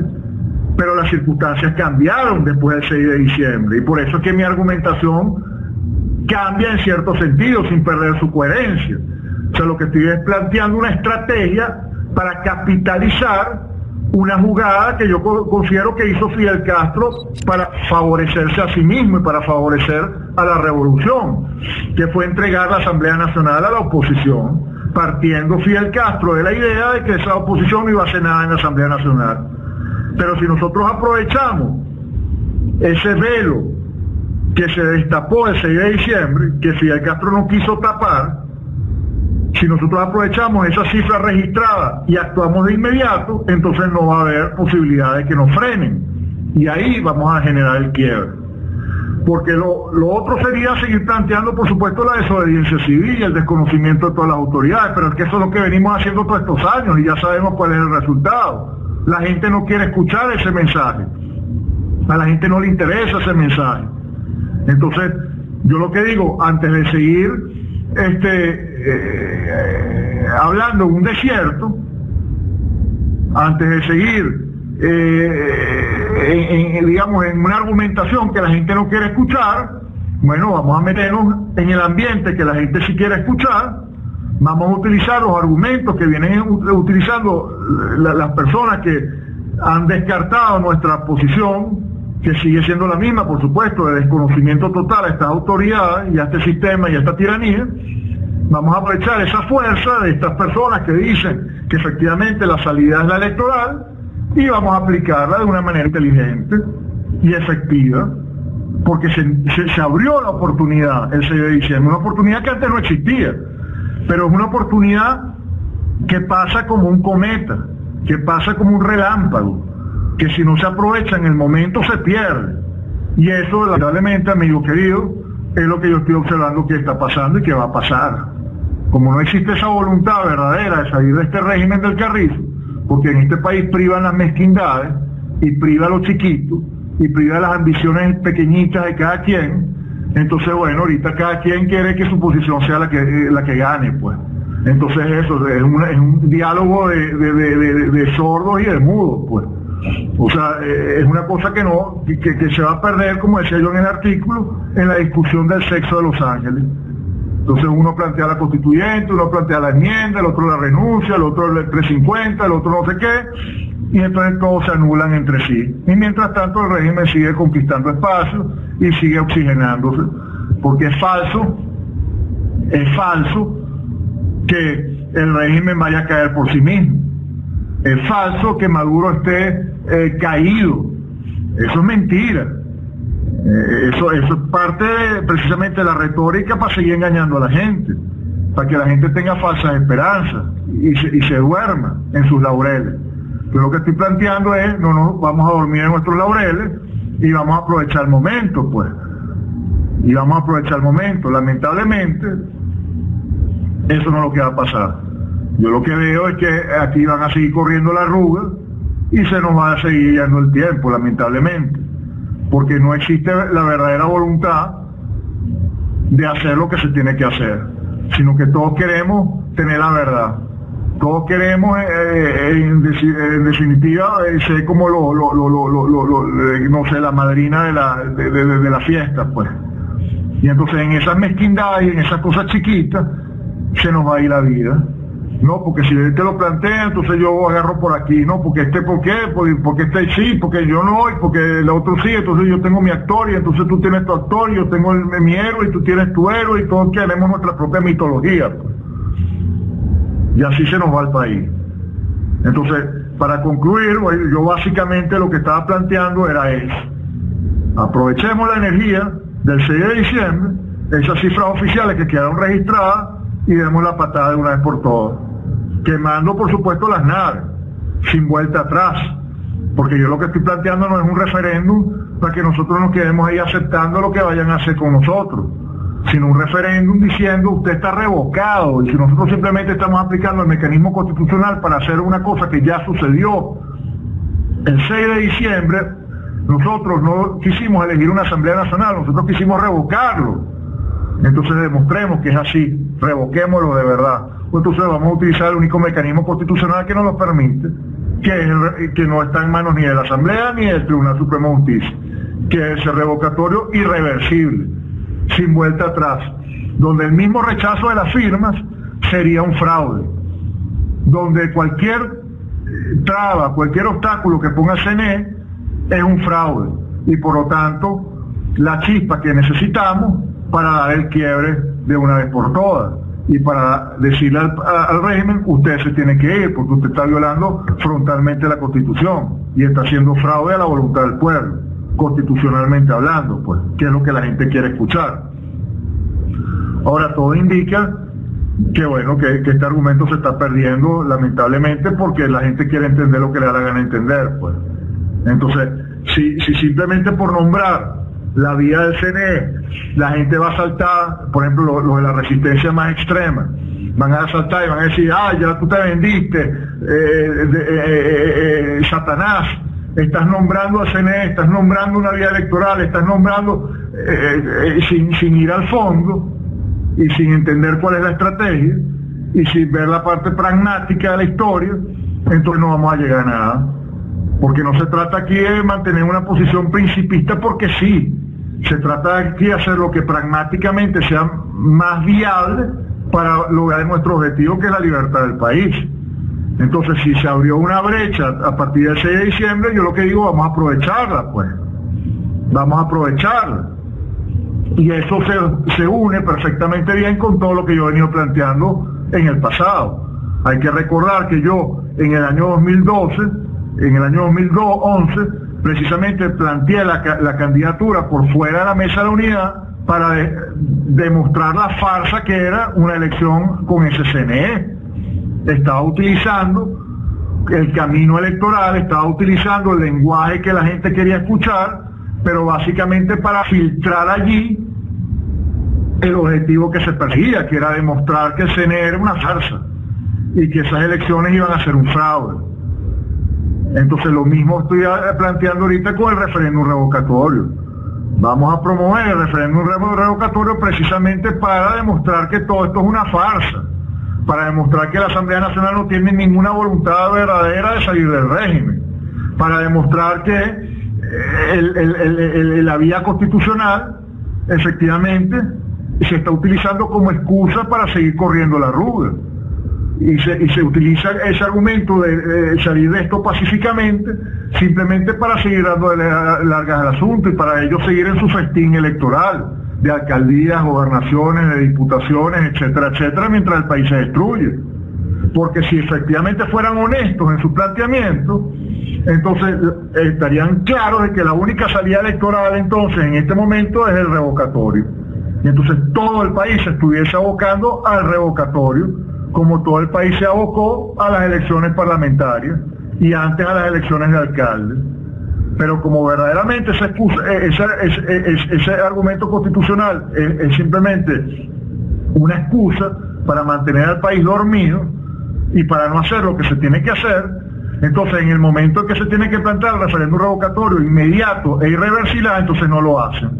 Pero las circunstancias cambiaron después del 6 de diciembre, y por eso es que mi argumentación cambia en cierto sentido, sin perder su coherencia. O sea, lo que estoy es planteando una estrategia para capitalizar una jugada que yo considero que hizo Fidel Castro para favorecerse a sí mismo y para favorecer a la revolución, que fue entregar la Asamblea Nacional a la oposición, partiendo Fidel Castro de la idea de que esa oposición no iba a hacer nada en la Asamblea Nacional. Pero si nosotros aprovechamos ese velo que se destapó el 6 de diciembre, que Fidel Castro no quiso tapar, si nosotros aprovechamos esa cifra registrada y actuamos de inmediato, entonces no va a haber posibilidad de que nos frenen. Y ahí vamos a generar el quiebre. Porque lo otro sería seguir planteando, por supuesto, la desobediencia civil y el desconocimiento de todas las autoridades, pero es que eso es lo que venimos haciendo todos estos años y ya sabemos cuál es el resultado. La gente no quiere escuchar ese mensaje. A la gente no le interesa ese mensaje. Entonces, yo lo que digo, antes de seguir hablando en un desierto, antes de seguir digamos en una argumentación que la gente no quiere escuchar, bueno, vamos a meternos en el ambiente que la gente sí quiere escuchar, vamos a utilizar los argumentos que vienen utilizando las personas que han descartado nuestra posición, que sigue siendo la misma, por supuesto, de desconocimiento total a estas autoridades y a este sistema y a esta tiranía. Vamos a aprovechar esa fuerza de estas personas que dicen que efectivamente la salida es la electoral y vamos a aplicarla de una manera inteligente y efectiva, porque se abrió la oportunidad el 6 de diciembre, una oportunidad que antes no existía, pero es una oportunidad que pasa como un cometa, que pasa como un relámpago, que si no se aprovecha en el momento se pierde. Y eso, lamentablemente, amigo querido, es lo que yo estoy observando que está pasando y que va a pasar. Como no existe esa voluntad verdadera de salir de este régimen del carrizo, porque en este país privan las mezquindades y priva a los chiquitos y priva las ambiciones pequeñitas de cada quien, entonces bueno, ahorita cada quien quiere que su posición sea la que gane, pues. Entonces eso es un diálogo de sordos y de mudos, pues. O sea, es una cosa que se va a perder, como decía yo en el artículo, en la discusión del sexo de los ángeles. Entonces uno plantea la constituyente, uno plantea la enmienda, el otro la renuncia, el otro el 350, el otro no sé qué, y entonces todos se anulan entre sí. Y mientras tanto el régimen sigue conquistando espacio y sigue oxigenándose, porque es falso que el régimen vaya a caer por sí mismo. Es falso que Maduro esté caído. Eso es mentira. Eso es parte precisamente de la retórica para seguir engañando a la gente, para que la gente tenga falsas esperanzas y se duerma en sus laureles. Yo lo que estoy planteando es, no nos vamos a dormir en nuestros laureles y vamos a aprovechar el momento, pues. Y vamos a aprovechar el momento. Lamentablemente, eso no es lo que va a pasar. Yo lo que veo es que aquí van a seguir corriendo la arruga y se nos va a seguir yendo el tiempo, lamentablemente. Porque no existe la verdadera voluntad de hacer lo que se tiene que hacer, sino que todos queremos tener la verdad. Todos queremos, en definitiva, ser como no sé, la madrina de la fiesta, pues. Y entonces en esas mezquindades y en esas cosas chiquitas se nos va a ir la vida. No, porque si él te lo plantea, entonces yo agarro por aquí, no, porque ¿por qué? Porque este sí, porque yo no, y porque el otro sí, entonces yo tengo mi actor, y entonces tú tienes tu actor, y yo tengo mi héroe, y tú tienes tu héroe, y todos queremos nuestra propia mitología, pues. Y así se nos va el país. Entonces, para concluir, yo básicamente lo que estaba planteando era eso. Aprovechemos la energía del 6 de diciembre, esas cifras oficiales que quedaron registradas, y demos la patada de una vez por todas. Quemando, por supuesto, las naves, sin vuelta atrás. Porque yo lo que estoy planteando no es un referéndum para que nosotros nos quedemos ahí aceptando lo que vayan a hacer con nosotros, sino un referéndum diciendo usted está revocado, y si nosotros simplemente estamos aplicando el mecanismo constitucional para hacer una cosa que ya sucedió el 6 de diciembre, nosotros no quisimos elegir una Asamblea Nacional, nosotros quisimos revocarlo. Entonces demostremos que es así, revoquémoslo de verdad. Entonces vamos a utilizar el único mecanismo constitucional que nos lo permite, que no está en manos ni de la Asamblea ni del Tribunal Supremo de Justicia, que es el revocatorio irreversible, sin vuelta atrás, donde el mismo rechazo de las firmas sería un fraude, donde cualquier traba, cualquier obstáculo que ponga el CNE es un fraude, y por lo tanto la chispa que necesitamos para dar el quiebre de una vez por todas, y para decirle al régimen, usted se tiene que ir, porque usted está violando frontalmente la Constitución, y está haciendo fraude a la voluntad del pueblo, constitucionalmente hablando, pues, que es lo que la gente quiere escuchar. Ahora, todo indica que bueno, que este argumento se está perdiendo, lamentablemente, porque la gente quiere entender lo que le da la gana entender, pues. Entonces, si simplemente por nombrar la vía del CNE, la gente va a saltar, por ejemplo, los de la resistencia más extrema, van a saltar y van a decir, ya tú te vendiste, Satanás, estás nombrando al CNE, estás nombrando una vía electoral, estás nombrando sin ir al fondo y sin entender cuál es la estrategia y sin ver la parte pragmática de la historia, entonces no vamos a llegar a nada. Porque no se trata aquí de mantener una posición principista porque sí, se trata aquí de hacer lo que pragmáticamente sea más viable para lograr nuestro objetivo, que es la libertad del país. Entonces, si se abrió una brecha a partir del 6 de diciembre, yo lo que digo, vamos a aprovecharla, pues. Vamos a aprovecharla. Y eso se une perfectamente bien con todo lo que yo he venido planteando en el pasado. Hay que recordar que yo, en el año 2012, en el año 2011, precisamente planteé la candidatura por fuera de la mesa de la unidad para demostrar la farsa que era una elección con ese CNE. Estaba utilizando el camino electoral, estaba utilizando el lenguaje que la gente quería escuchar, pero básicamente para filtrar allí el objetivo que se perseguía, que era demostrar que el CNE era una farsa y que esas elecciones iban a ser un fraude. Entonces lo mismo estoy planteando ahorita con el referéndum revocatorio. Vamos a promover el referéndum revocatorio precisamente para demostrar que todo esto es una farsa, para demostrar que la Asamblea Nacional no tiene ninguna voluntad verdadera de salir del régimen, para demostrar que la vía constitucional efectivamente se está utilizando como excusa para seguir corriendo la arruga. Y se utiliza ese argumento de salir de esto pacíficamente simplemente para seguir dando largas al asunto y para ellos seguir en su festín electoral de alcaldías, gobernaciones, de diputaciones, etcétera, etcétera, mientras el país se destruye. Porque si efectivamente fueran honestos en su planteamiento, entonces estarían claros de que la única salida electoral entonces en este momento es el revocatorio. Y entonces todo el país se estuviese abocando al revocatorio, como todo el país se abocó a las elecciones parlamentarias y antes a las elecciones de alcalde. Pero como verdaderamente ese argumento constitucional es simplemente una excusa para mantener al país dormido y para no hacer lo que se tiene que hacer, entonces en el momento en que se tiene que plantear el referéndum revocatorio inmediato e irreversible, entonces no lo hacen.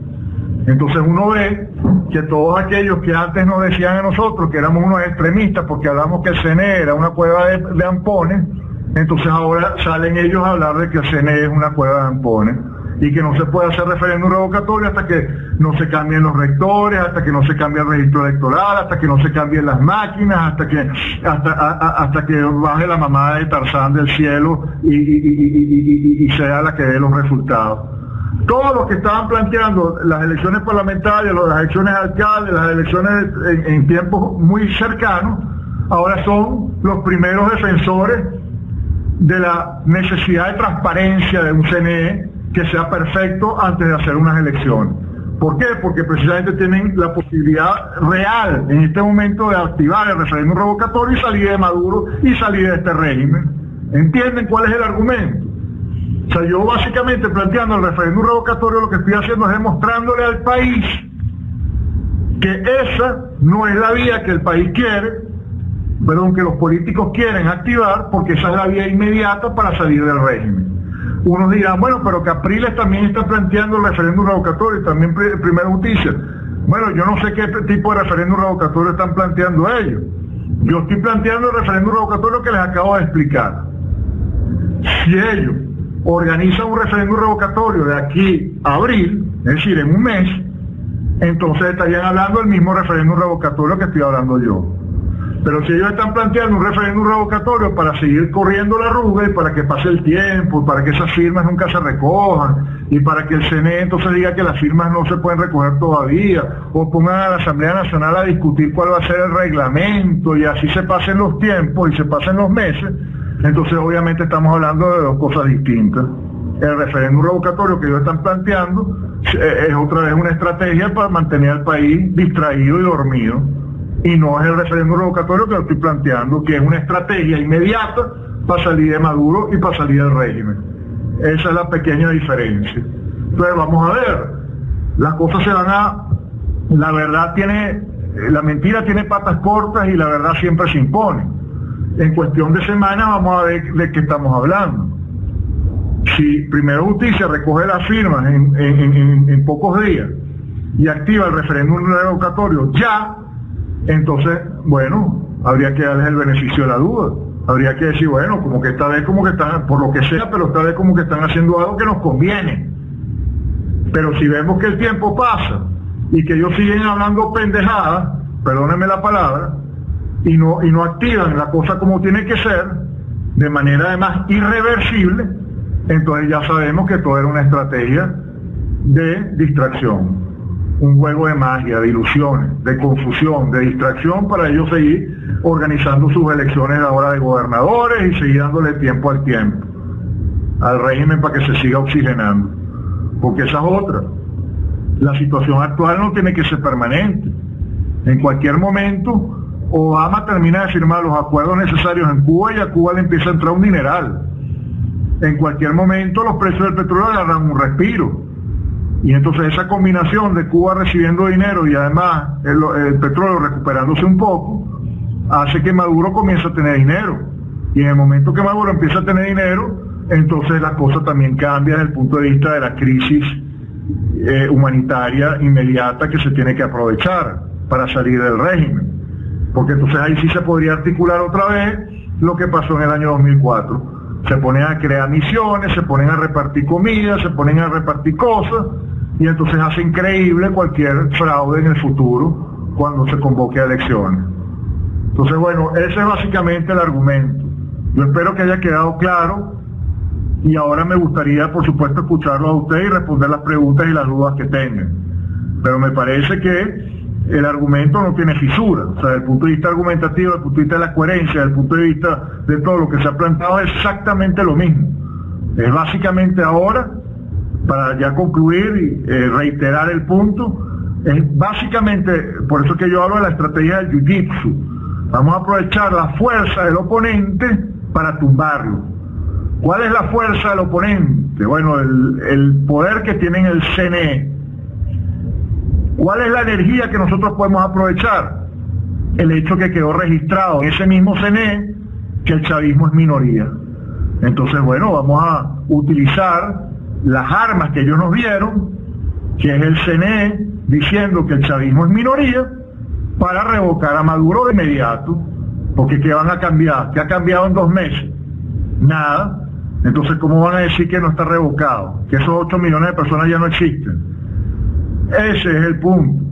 Entonces uno ve que todos aquellos que antes nos decían a nosotros que éramos unos extremistas porque hablamos que el CNE era una cueva de ampones, entonces ahora salen ellos a hablar de que el CNE es una cueva de ampones y que no se puede hacer referéndum revocatorio hasta que no se cambien los rectores, hasta que no se cambie el registro electoral, hasta que no se cambien las máquinas, hasta que baje la mamá de Tarzán del cielo y sea la que dé los resultados. Todos los que estaban planteando las elecciones parlamentarias, las elecciones de alcalde, las elecciones en tiempos muy cercanos, ahora son los primeros defensores de la necesidad de transparencia de un CNE que sea perfecto antes de hacer unas elecciones. ¿Por qué? Porque precisamente tienen la posibilidad real en este momento de activar el referéndum revocatorio y salir de Maduro y salir de este régimen. ¿Entienden cuál es el argumento? O sea, yo básicamente planteando el referéndum revocatorio lo que estoy haciendo es demostrándole al país que esa no es la vía que el país quiere, que los políticos quieren activar, porque esa es la vía inmediata para salir del régimen. Unos dirán, bueno, pero Capriles también está planteando el referéndum revocatorio, y también Primera Justicia. Bueno, yo no sé qué tipo de referéndum revocatorio están planteando ellos. Yo estoy planteando el referéndum revocatorio que les acabo de explicar. Si ellos organizan un referéndum revocatorio de aquí a abril, es decir, en un mes, entonces estarían hablando del mismo referéndum revocatorio que estoy hablando yo. Pero si ellos están planteando un referéndum revocatorio para seguir corriendo la arruga y para que pase el tiempo, para que esas firmas nunca se recojan, y para que el CNE entonces diga que las firmas no se pueden recoger todavía, o pongan a la Asamblea Nacional a discutir cuál va a ser el reglamento, y así se pasen los tiempos y se pasen los meses, entonces obviamente estamos hablando de dos cosas distintas. El referéndum revocatorio que ellos están planteando es otra vez una estrategia para mantener al país distraído y dormido, y no es el referéndum revocatorio que lo estoy planteando, que es una estrategia inmediata para salir de Maduro y para salir del régimen. Esa es la pequeña diferencia. Entonces vamos a ver, las cosas se van a... La mentira tiene patas cortas y la verdad siempre se impone. En cuestión de semanas vamos a ver de qué estamos hablando. Si Primera Justicia recoge las firmas en pocos días y activa el referéndum revocatorio ya, entonces, bueno, habría que darles el beneficio de la duda. Habría que decir, bueno, como que esta vez como que están, por lo que sea, pero esta vez como que están haciendo algo que nos conviene. Pero si vemos que el tiempo pasa y que ellos siguen hablando pendejadas, perdónenme la palabra, y no activan la cosa como tiene que ser, de manera además irreversible, entonces ya sabemos que todo era una estrategia de distracción. Un juego de magia, de ilusiones, de confusión, de distracción para ellos seguir organizando sus elecciones ahora de gobernadores y seguir dándole tiempo al tiempo, al régimen para que se siga oxigenando. Porque esa es otra. La situación actual no tiene que ser permanente. En cualquier momento, Obama termina de firmar los acuerdos necesarios en Cuba y a Cuba le empieza a entrar un dineral. En cualquier momento los precios del petróleo agarran un respiro. Y entonces esa combinación de Cuba recibiendo dinero y además el petróleo recuperándose un poco, hace que Maduro comience a tener dinero. Y en el momento que Maduro empieza a tener dinero, entonces la cosa también cambia desde el punto de vista de la crisis humanitaria inmediata que se tiene que aprovechar para salir del régimen. Porque entonces ahí sí se podría articular otra vez lo que pasó en el año 2004. Se ponen a crear misiones, se ponen a repartir comida, se ponen a repartir cosas, y entonces hace increíble cualquier fraude en el futuro cuando se convoque a elecciones. Entonces, bueno, ese es básicamente el argumento. Yo espero que haya quedado claro, y ahora me gustaría, por supuesto, escucharlo a usted y responder las preguntas y las dudas que tengan. Pero me parece que el argumento no tiene fisura. O sea, desde el punto de vista argumentativo, desde el punto de vista de la coherencia, desde el punto de vista de todo lo que se ha planteado, es exactamente lo mismo. Es básicamente ahora, para ya concluir y reiterar el punto, es básicamente, por eso que yo hablo de la estrategia del jiu-jitsu. Vamos a aprovechar la fuerza del oponente para tumbarlo. ¿Cuál es la fuerza del oponente? Bueno, el poder que tiene en el CNE. ¿Cuál es la energía que nosotros podemos aprovechar? El hecho que quedó registrado en ese mismo CNE que el chavismo es minoría. Entonces, bueno, vamos a utilizar las armas que ellos nos dieron, que es el CNE, diciendo que el chavismo es minoría, para revocar a Maduro de inmediato, porque ¿qué van a cambiar? ¿Qué ha cambiado en 2 meses? Nada. Entonces, ¿cómo van a decir que no está revocado? Que esos 8 millones de personas ya no existen. Ese es el punto.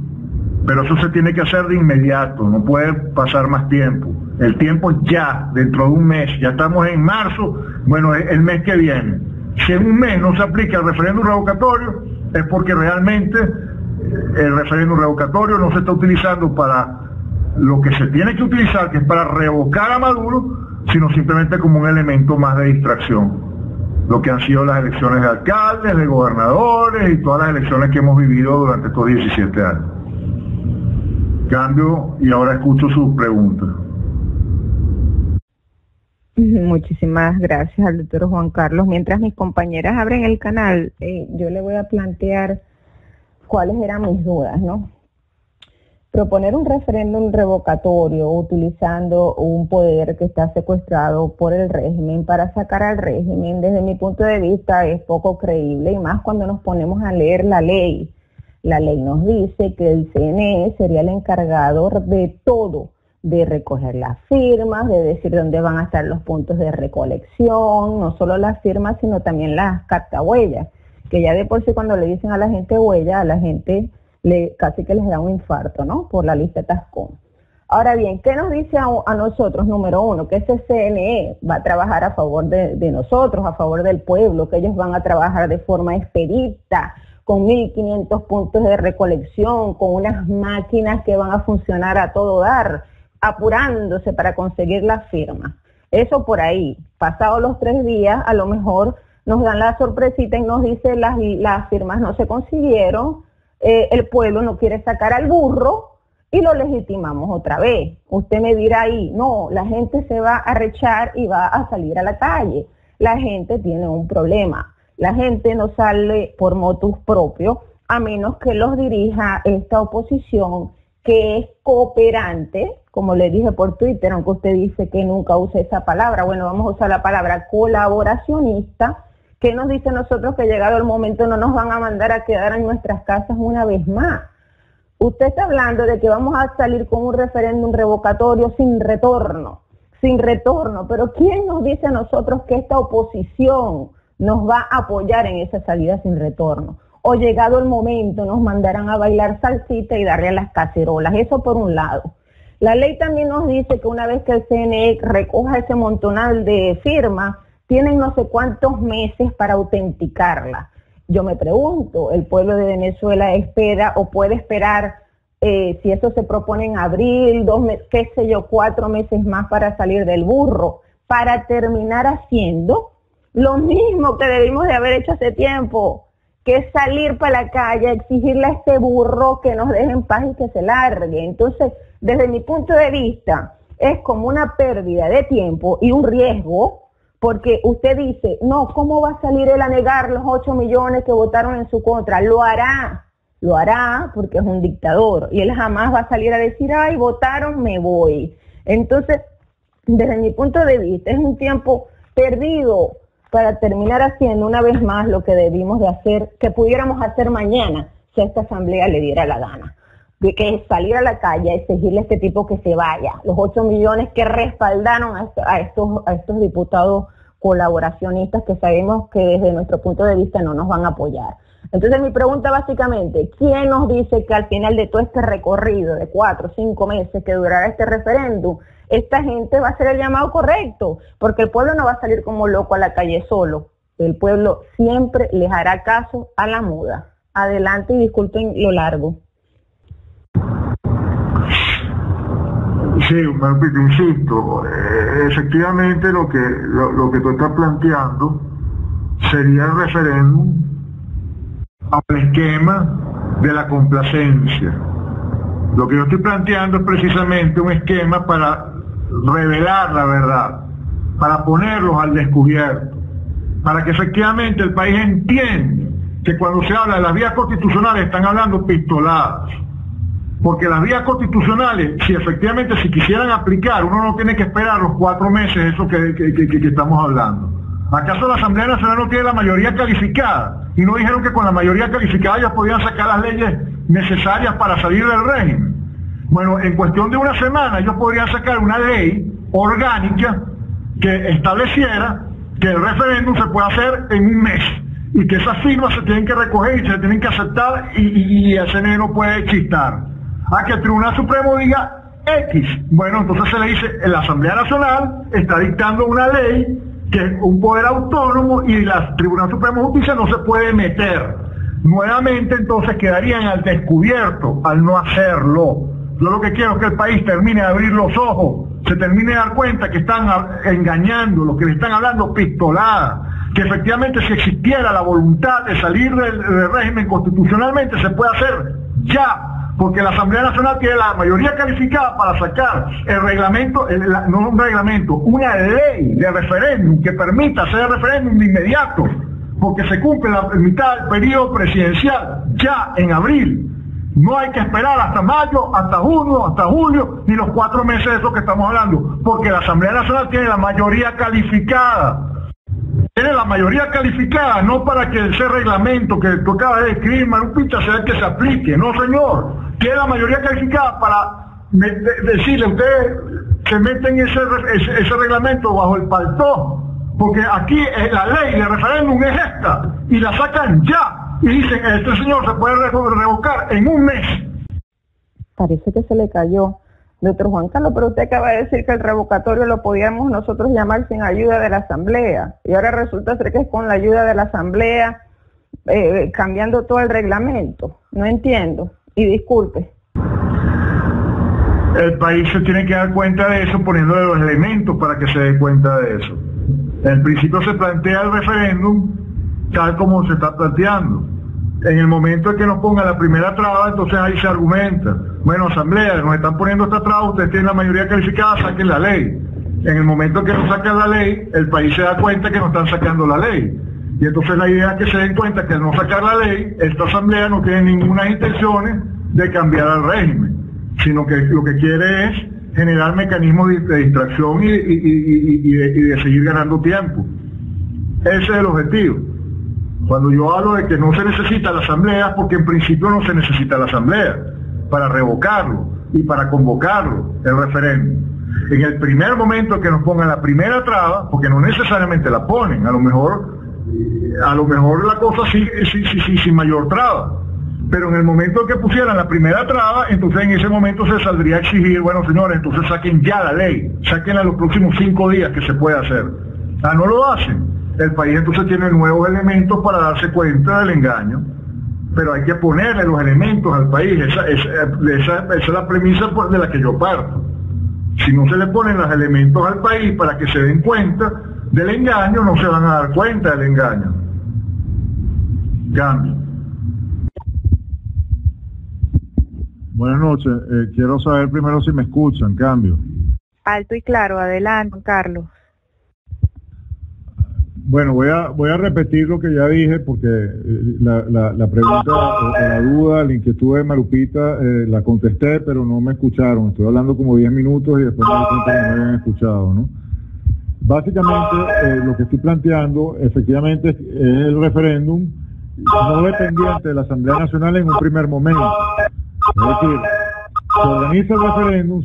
Pero eso se tiene que hacer de inmediato, no puede pasar más tiempo. El tiempo es ya, dentro de un mes. Ya estamos en marzo, bueno, el mes que viene. Si en un mes no se aplica el referéndum revocatorio, es porque realmente el referéndum revocatorio no se está utilizando para lo que se tiene que utilizar, que es para revocar a Maduro, sino simplemente como un elemento más de distracción. Lo que han sido las elecciones de alcaldes, de gobernadores y todas las elecciones que hemos vivido durante estos 17 años. Cambio y ahora escucho sus preguntas. Muchísimas gracias al doctor Juan Carlos. Mientras mis compañeras abren el canal, yo le voy a plantear cuáles eran mis dudas, ¿no? Proponer un referéndum revocatorio utilizando un poder que está secuestrado por el régimen para sacar al régimen, desde mi punto de vista, es poco creíble, y más cuando nos ponemos a leer la ley. La ley nos dice que el CNE sería el encargado de todo, de recoger las firmas, de decir dónde van a estar los puntos de recolección, no solo las firmas, sino también las cartahuellas, que ya de por sí cuando le dicen a la gente huella, a la gente casi que les da un infarto, ¿no? Por la lista Tascón. Ahora bien, ¿qué nos dice a nosotros? Número uno, que ese CNE va a trabajar a favor de nosotros, a favor del pueblo, que ellos van a trabajar de forma expedita, con 1.500 puntos de recolección, con unas máquinas que van a funcionar a todo dar, apurándose para conseguir las firmas. Eso por ahí. Pasados los 3 días, a lo mejor nos dan la sorpresita y nos dice las firmas no se consiguieron, el pueblo no quiere sacar al burro y lo legitimamos otra vez. Usted me dirá ahí, no, la gente se va a rechar y va a salir a la calle. La gente tiene un problema. La gente no sale por motus propios, a menos que los dirija esta oposición, que es cooperante, como le dije por Twitter, aunque usted dice que nunca usa esa palabra. Bueno, vamos a usar la palabra colaboracionista, que nos dice a nosotros que llegado el momento no nos van a mandar a quedar en nuestras casas una vez más. Usted está hablando de que vamos a salir con un referéndum revocatorio sin retorno, pero ¿quién nos dice a nosotros que esta oposición nos va a apoyar en esa salida sin retorno? O llegado el momento nos mandarán a bailar salsita y darle a las cacerolas. Eso por un lado. La ley también nos dice que una vez que el CNE recoja ese montonal de firmas, tienen no sé cuántos meses para autenticarla. Yo me pregunto, ¿el pueblo de Venezuela espera o puede esperar, si eso se propone en abril, 2 meses, qué sé yo, 4 meses más para salir del burro, para terminar haciendo lo mismo que debimos de haber hecho hace tiempo, que es salir para la calle, exigirle a este burro que nos deje en paz y que se largue? Entonces, desde mi punto de vista, es como una pérdida de tiempo y un riesgo, porque usted dice, no, ¿cómo va a salir él a negar los 8 millones que votaron en su contra? Lo hará porque es un dictador, y él jamás va a salir a decir, ay, votaron, me voy. Entonces, desde mi punto de vista, es un tiempo perdido para terminar haciendo una vez más lo que debimos de hacer, que pudiéramos hacer mañana, si a esta asamblea le diera la gana, de que es salir a la calle a exigirle a este tipo que se vaya, los 8 millones que respaldaron a estos diputados colaboracionistas que sabemos que desde nuestro punto de vista no nos van a apoyar. Entonces mi pregunta básicamente, ¿quién nos dice que al final de todo este recorrido de 4 o 5 meses que durará este referéndum, esta gente va a hacer el llamado correcto? Porque el pueblo no va a salir como loco a la calle solo. El pueblo siempre les hará caso a la muda. Adelante y disculpen lo largo. Sí, insisto, efectivamente lo que tú estás planteando sería el referéndum al esquema de la complacencia. Lo que yo estoy planteando es precisamente un esquema para revelar la verdad, para ponerlos al descubierto, para que efectivamente el país entienda que cuando se habla de las vías constitucionales están hablando pistoladas, porque las vías constitucionales, si efectivamente si quisieran aplicar, uno no tiene que esperar los 4 meses eso que estamos hablando. ¿Acaso la Asamblea Nacional no tiene la mayoría calificada? Y no dijeron que con la mayoría calificada ya podían sacar las leyes necesarias para salir del régimen. Bueno, en cuestión de una semana ellos podrían sacar una ley orgánica que estableciera que el referéndum se puede hacer en un mes y que esas firmas se tienen que recoger y se tienen que aceptar y el CNE no puede chistar. A que el Tribunal Supremo diga X. Bueno, entonces se le dice, la Asamblea Nacional está dictando una ley que es un poder autónomo y el Tribunal Supremo de Justicia no se puede meter. Nuevamente entonces quedarían al descubierto al no hacerlo. Yo lo que quiero es que el país termine de abrir los ojos, se termine de dar cuenta que están engañando, los que le están hablando pistoladas, que efectivamente si existiera la voluntad de salir del régimen constitucionalmente se puede hacer ya, porque la Asamblea Nacional tiene la mayoría calificada para sacar el reglamento, no un reglamento, una ley de referéndum que permita hacer el referéndum de inmediato, porque se cumple la mitad del periodo presidencial ya en abril. No hay que esperar hasta mayo, hasta junio, hasta julio, ni los 4 meses de eso que estamos hablando, porque la Asamblea Nacional tiene la mayoría calificada. Tiene la mayoría calificada, no para que ese reglamento que tú acabas de escribir, Marupita, sea el que se aplique. No, señor. Tiene la mayoría calificada para decirle, ustedes se meten ese reglamento bajo el paltó, porque aquí la ley de referéndum es esta, y la sacan ya. Y dicen, este señor se puede revocar en un mes. Parece que se le cayó. Doctor Juan Carlos, pero usted acaba de decir que el revocatorio lo podíamos nosotros llamar sin ayuda de la Asamblea. Y ahora resulta ser que es con la ayuda de la Asamblea cambiando todo el reglamento. No entiendo. Y disculpe. El país se tiene que dar cuenta de eso poniéndole los elementos para que se dé cuenta de eso. En principio se plantea el referéndum tal como se está planteando. En el momento en que nos ponga la primera traba, entonces ahí se argumenta. Bueno, Asamblea, nos están poniendo esta traba, ustedes tienen la mayoría calificada, saquen la ley. En el momento en que nos sacan la ley, el país se da cuenta que nos están sacando la ley. Y entonces la idea es que se den cuenta que al no sacar la ley, esta Asamblea no tiene ninguna intenciones de cambiar al régimen, sino que lo que quiere es generar mecanismos de distracción y de seguir ganando tiempo. Ese es el objetivo. Cuando yo hablo de que no se necesita la Asamblea, porque en principio no se necesita la Asamblea para revocarlo y para convocarlo, el referéndum. En el primer momento que nos pongan la primera traba, porque no necesariamente la ponen, a lo mejor la cosa sigue sin mayor traba, pero en el momento que pusieran la primera traba, entonces en ese momento se saldría a exigir, bueno señores, entonces saquen ya la ley, saquenla los próximos 5 días que se puede hacer. No lo hacen. El país entonces tiene nuevos elementos para darse cuenta del engaño, pero hay que ponerle los elementos al país. Esa es la premisa de la que yo parto. Si no se le ponen los elementos al país para que se den cuenta del engaño, no se van a dar cuenta del engaño. Cambio. Buenas noches. Quiero saber primero si me escuchan. Cambio. Alto y claro. Adelante, Carlos. Bueno, voy a repetir lo que ya dije porque la pregunta, la duda, la inquietud de Marupita la contesté, pero no me escucharon. Estoy hablando como 10 minutos y después me di cuenta que no me habían escuchado, ¿no? Básicamente, lo que estoy planteando, efectivamente, es el referéndum no dependiente de la Asamblea Nacional en un primer momento. Es decir, se organiza el referéndum,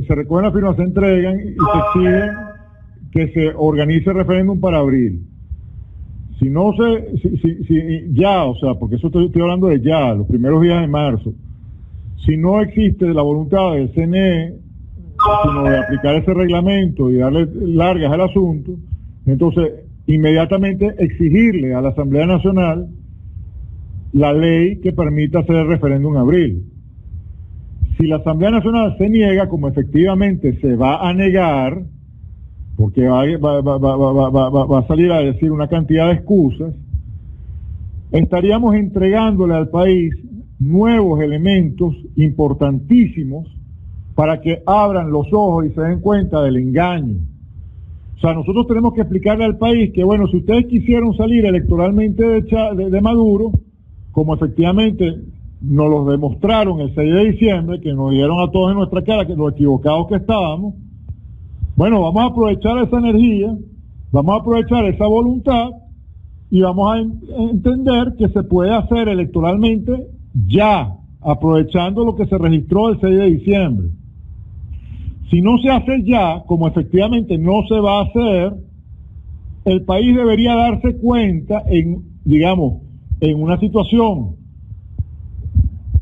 se recogen las firmas, se entregan y se exigen que se organice el referéndum para abril. Si no ya, o sea, porque eso estoy hablando de ya, los primeros días de marzo, si no existe la voluntad del CNE, sino de aplicar ese reglamento y darle largas al asunto, entonces inmediatamente exigirle a la Asamblea Nacional la ley que permita hacer el referéndum en abril. Si la Asamblea Nacional se niega, como efectivamente se va a negar, porque va a salir a decir una cantidad de excusas, estaríamos entregándole al país nuevos elementos importantísimos para que abran los ojos y se den cuenta del engaño. O sea, nosotros tenemos que explicarle al país que, bueno, si ustedes quisieron salir electoralmente de Maduro, como efectivamente nos lo demostraron el 6 de diciembre, que nos dieron a todos en nuestra cara que lo equivocados que estábamos, bueno, vamos a aprovechar esa energía, vamos a aprovechar esa voluntad y vamos a entender que se puede hacer electoralmente ya, aprovechando lo que se registró el 6 de diciembre. Si no se hace ya, como efectivamente no se va a hacer, el país debería darse cuenta en una situación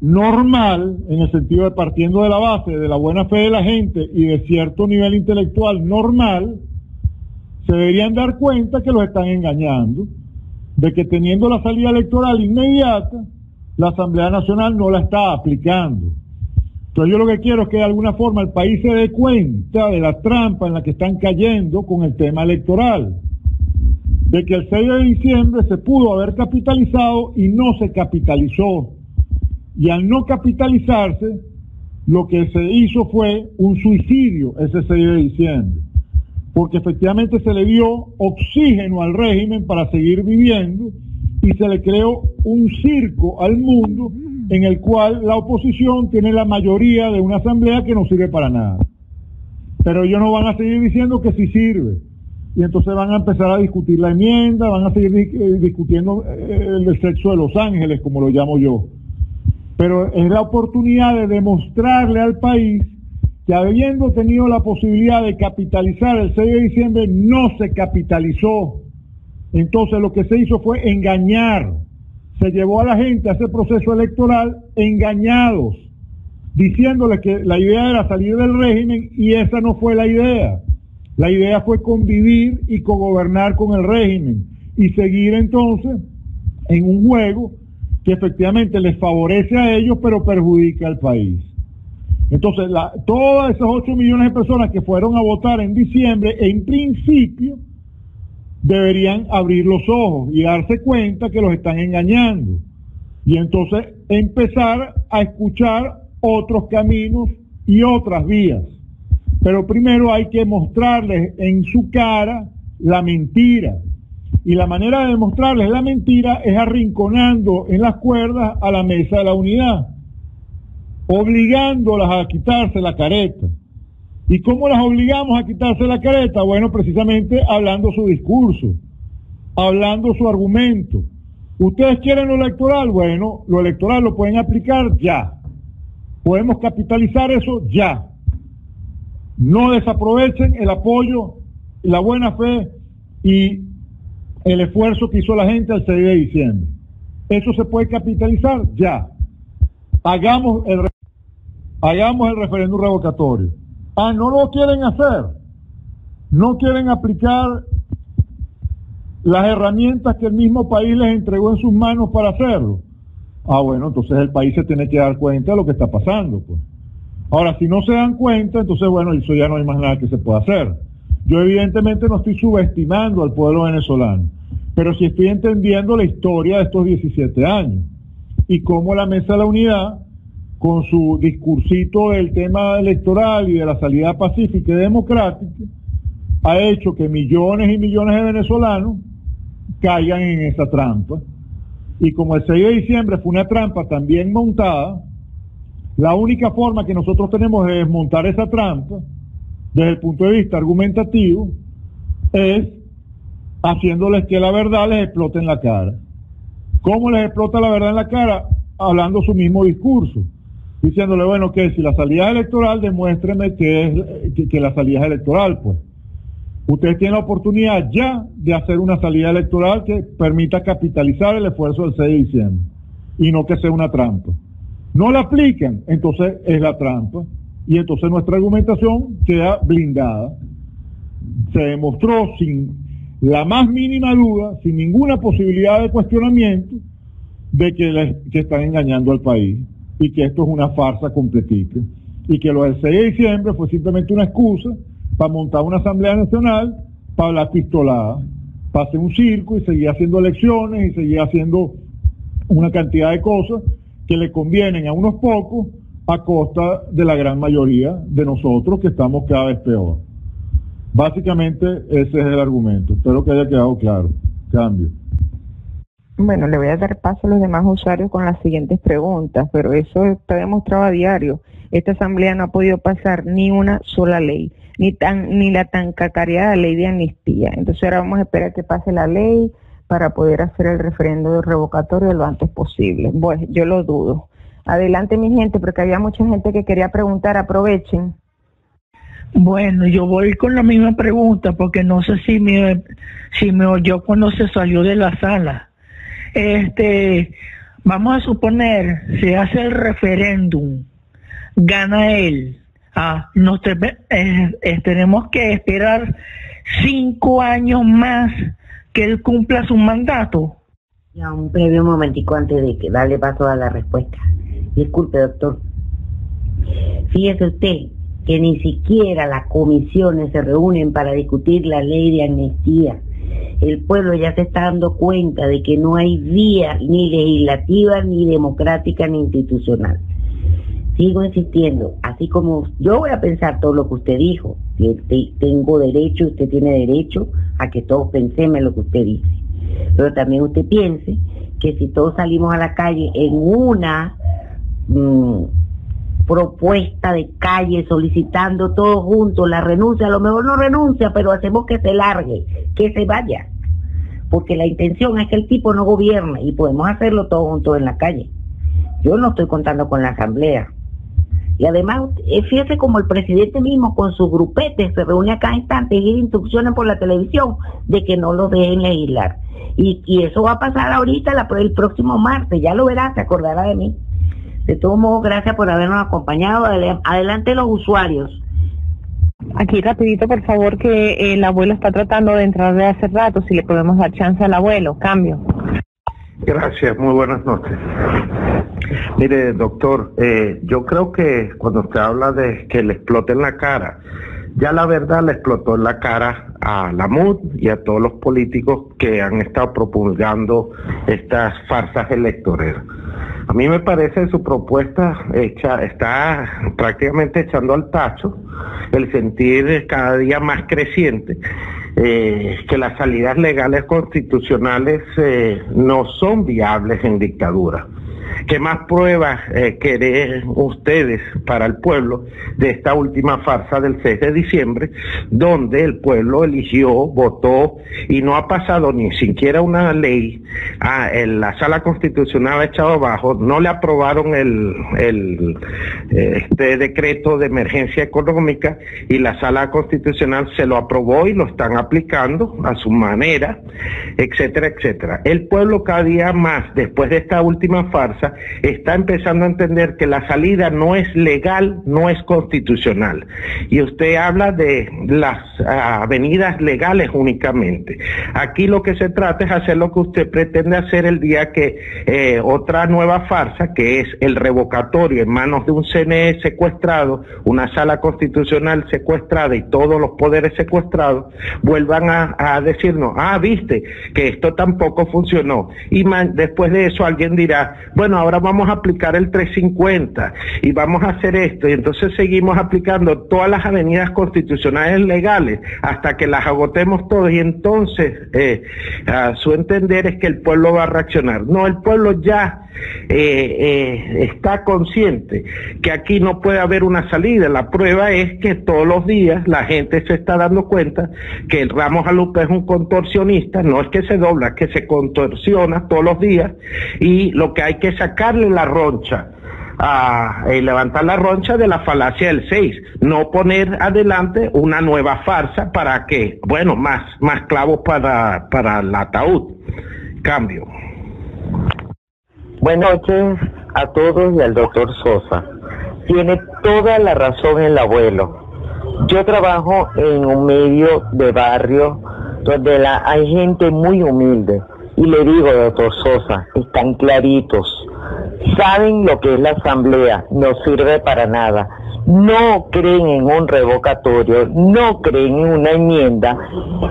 normal, en el sentido de partiendo de la base de la buena fe de la gente y de cierto nivel intelectual normal, se deberían dar cuenta que los están engañando, de que teniendo la salida electoral inmediata, la Asamblea Nacional no la está aplicando. Entonces yo lo que quiero es que de alguna forma el país se dé cuenta de la trampa en la que están cayendo con el tema electoral, de que el 6 de diciembre se pudo haber capitalizado y no se capitalizó. Y al no capitalizarse, lo que se hizo fue un suicidio ese 6 de diciembre, porque efectivamente se le dio oxígeno al régimen para seguir viviendo y se le creó un circo al mundo en el cual la oposición tiene la mayoría de una asamblea que no sirve para nada. Pero ellos no van a seguir diciendo que sí sirve. Y entonces van a empezar a discutir la enmienda, van a seguir discutiendo el sexo de los ángeles, como lo llamo yo. Pero es la oportunidad de demostrarle al país que habiendo tenido la posibilidad de capitalizar el 6 de diciembre, no se capitalizó. Entonces lo que se hizo fue engañar. Se llevó a la gente a ese proceso electoral engañados, diciéndoles que la idea era salir del régimen y esa no fue la idea. La idea fue convivir y cogobernar con el régimen y seguir entonces en un juego que efectivamente les favorece a ellos pero perjudica al país. Entonces todas esas 8 millones de personas que fueron a votar en diciembre, en principio, deberían abrir los ojos y darse cuenta que los están engañando. Y entonces empezar a escuchar otros caminos y otras vías. Pero primero hay que mostrarles en su cara la mentira. Y la manera de demostrarles la mentira es arrinconando en las cuerdas a la mesa de la unidad, obligándolas a quitarse la careta. ¿Y cómo las obligamos a quitarse la careta? Bueno, precisamente hablando su discurso, hablando su argumento. ¿Ustedes quieren lo electoral? Bueno, lo electoral lo pueden aplicar ya. Podemos capitalizar eso ya. No desaprovechen el apoyo, la buena fe y el esfuerzo que hizo la gente el 6 de diciembre. Eso se puede capitalizar ya. Hagamos el referéndum revocatorio. Ah, no lo quieren hacer. No quieren aplicar las herramientas que el mismo país les entregó en sus manos para hacerlo. Ah, bueno, entonces el país se tiene que dar cuenta de lo que está pasando, pues. Ahora, si no se dan cuenta, entonces, bueno, eso ya no hay más nada que se pueda hacer. Yo evidentemente no estoy subestimando al pueblo venezolano, pero sí estoy entendiendo la historia de estos 17 años y cómo la Mesa de la Unidad, con su discursito del tema electoral y de la salida pacífica y democrática, ha hecho que millones y millones de venezolanos caigan en esa trampa. Y como el 6 de diciembre fue una trampa también montada, la única forma que nosotros tenemos de desmontar esa trampa, desde el punto de vista argumentativo, es haciéndoles que la verdad les explote en la cara. ¿Cómo les explota la verdad en la cara? Hablando su mismo discurso, diciéndole, bueno, que si la salida es electoral, demuéstreme que la salida es electoral, pues. Ustedes tienen la oportunidad ya de hacer una salida electoral que permita capitalizar el esfuerzo del 6 de diciembre y no que sea una trampa. No la aplican, entonces es la trampa y entonces nuestra argumentación queda blindada. Se demostró sin la más mínima duda, sin ninguna posibilidad de cuestionamiento, de que están engañando al país y que esto es una farsa completica y que lo del 6 de diciembre fue simplemente una excusa para montar una Asamblea Nacional, para hablar pistolada, para hacer un circo y seguir haciendo elecciones y seguir haciendo una cantidad de cosas que le convienen a unos pocos a costa de la gran mayoría de nosotros que estamos cada vez peor. Básicamente ese es el argumento. Espero que haya quedado claro. Cambio. Bueno, le voy a dar paso a los demás usuarios con las siguientes preguntas, pero eso está demostrado a diario. Esta asamblea no ha podido pasar ni una sola ley, ni la tan cacareada ley de amnistía. Entonces ahora vamos a esperar que pase la ley para poder hacer el referendo revocatorio lo antes posible. Bueno, yo lo dudo. Adelante, mi gente, porque había mucha gente que quería preguntar. Aprovechen. Bueno, yo voy con la misma pregunta porque no sé si me oyó cuando se salió de la sala. Vamos a suponer, se hace el referéndum, gana él. Tenemos que esperar 5 años más que él cumpla su mandato. Ya, un breve momentico antes de que darle paso a la respuesta. Disculpe, doctor. Fíjese usted que ni siquiera las comisiones se reúnen para discutir la ley de amnistía. El pueblo ya se está dando cuenta de que no hay vía ni legislativa, ni democrática, ni institucional. Sigo insistiendo, así como yo voy a pensar todo lo que usted dijo, tengo derecho, usted tiene derecho a que todos pensemos lo que usted dice. Pero también usted piense que si todos salimos a la calle en una propuesta de calle solicitando todos juntos la renuncia, a lo mejor no renuncia, pero hacemos que se largue, que se vaya, porque la intención es que el tipo no gobierne y podemos hacerlo todos juntos en la calle. Yo no estoy contando con la asamblea. Y además, fíjese como el presidente mismo con sus grupetes se reúne a cada instante y da instrucciones por la televisión de que no los dejen legislar. Y eso va a pasar ahorita el próximo martes, ya lo verá, se acordará de mí. De todos modos, gracias por habernos acompañado. Adelante los usuarios. Aquí rapidito, por favor, que el abuelo está tratando de entrar de hace rato, si le podemos dar chance al abuelo. Cambio. Gracias, muy buenas noches. Mire, doctor, yo creo que cuando usted habla de que le explote en la cara, ya la verdad le explotó en la cara a la MUD y a todos los políticos que han estado promulgando estas farsas electorales. A mí me parece que su propuesta está prácticamente echando al tacho el sentir cada día más creciente que las salidas legales constitucionales no son viables en dictadura. ¿Qué más pruebas querés ustedes para el pueblo de esta última farsa del 6 de diciembre, donde el pueblo eligió, votó y no ha pasado ni siquiera una ley? La sala constitucional ha echado abajo, no le aprobaron este decreto de emergencia económica y la sala constitucional se lo aprobó y lo están aplicando a su manera, etcétera, etcétera. El pueblo cada día más, después de esta última farsa, está empezando a entender que la salida no es legal, no es constitucional. Y usted habla de las avenidas legales únicamente. Aquí lo que se trata es hacer lo que usted pretende hacer el día que otra nueva farsa, que es el revocatorio en manos de un CNE secuestrado, una sala constitucional secuestrada y todos los poderes secuestrados, vuelvan a decirnos, viste, que esto tampoco funcionó. Y después de eso alguien dirá, bueno, ahora vamos a aplicar el 350 y vamos a hacer esto, y entonces seguimos aplicando todas las avenidas constitucionales legales hasta que las agotemos todas, y entonces a su entender es que el pueblo va a reaccionar. No, el pueblo ya está consciente que aquí no puede haber una salida. La prueba es que todos los días la gente se está dando cuenta que el Ramos Alupe es un contorsionista, no es que se dobla, es que se contorsiona todos los días, y lo que hay que sacarle la roncha, levantar la roncha de la falacia del 6, no poner adelante una nueva farsa para que, bueno, más clavos para el ataúd. Cambio. Buenas noches a todos y al doctor Sosa. Tiene toda la razón el abuelo. Yo trabajo en un medio de barrio donde hay gente muy humilde Y le digo, doctor Sosa, están claritos, saben lo que es la asamblea, no sirve para nada, no creen en un revocatorio, no creen en una enmienda,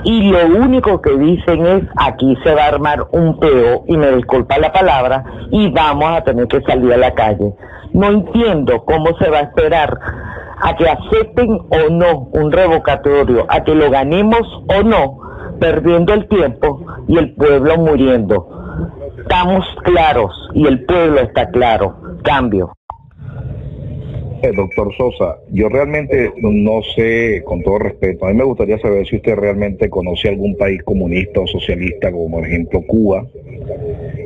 y lo único que dicen es, aquí se va a armar un peo, y me disculpa la palabra, y vamos a tener que salir a la calle. No entiendo cómo se va a esperar a que acepten o no un revocatorio, a que lo ganemos o no, perdiendo el tiempo y el pueblo muriendo. Estamos claros y el pueblo está claro. Cambio. Doctor Sosa, yo realmente no sé, con todo respeto, a mí me gustaría saber si usted realmente conoce algún país comunista o socialista, como por ejemplo Cuba,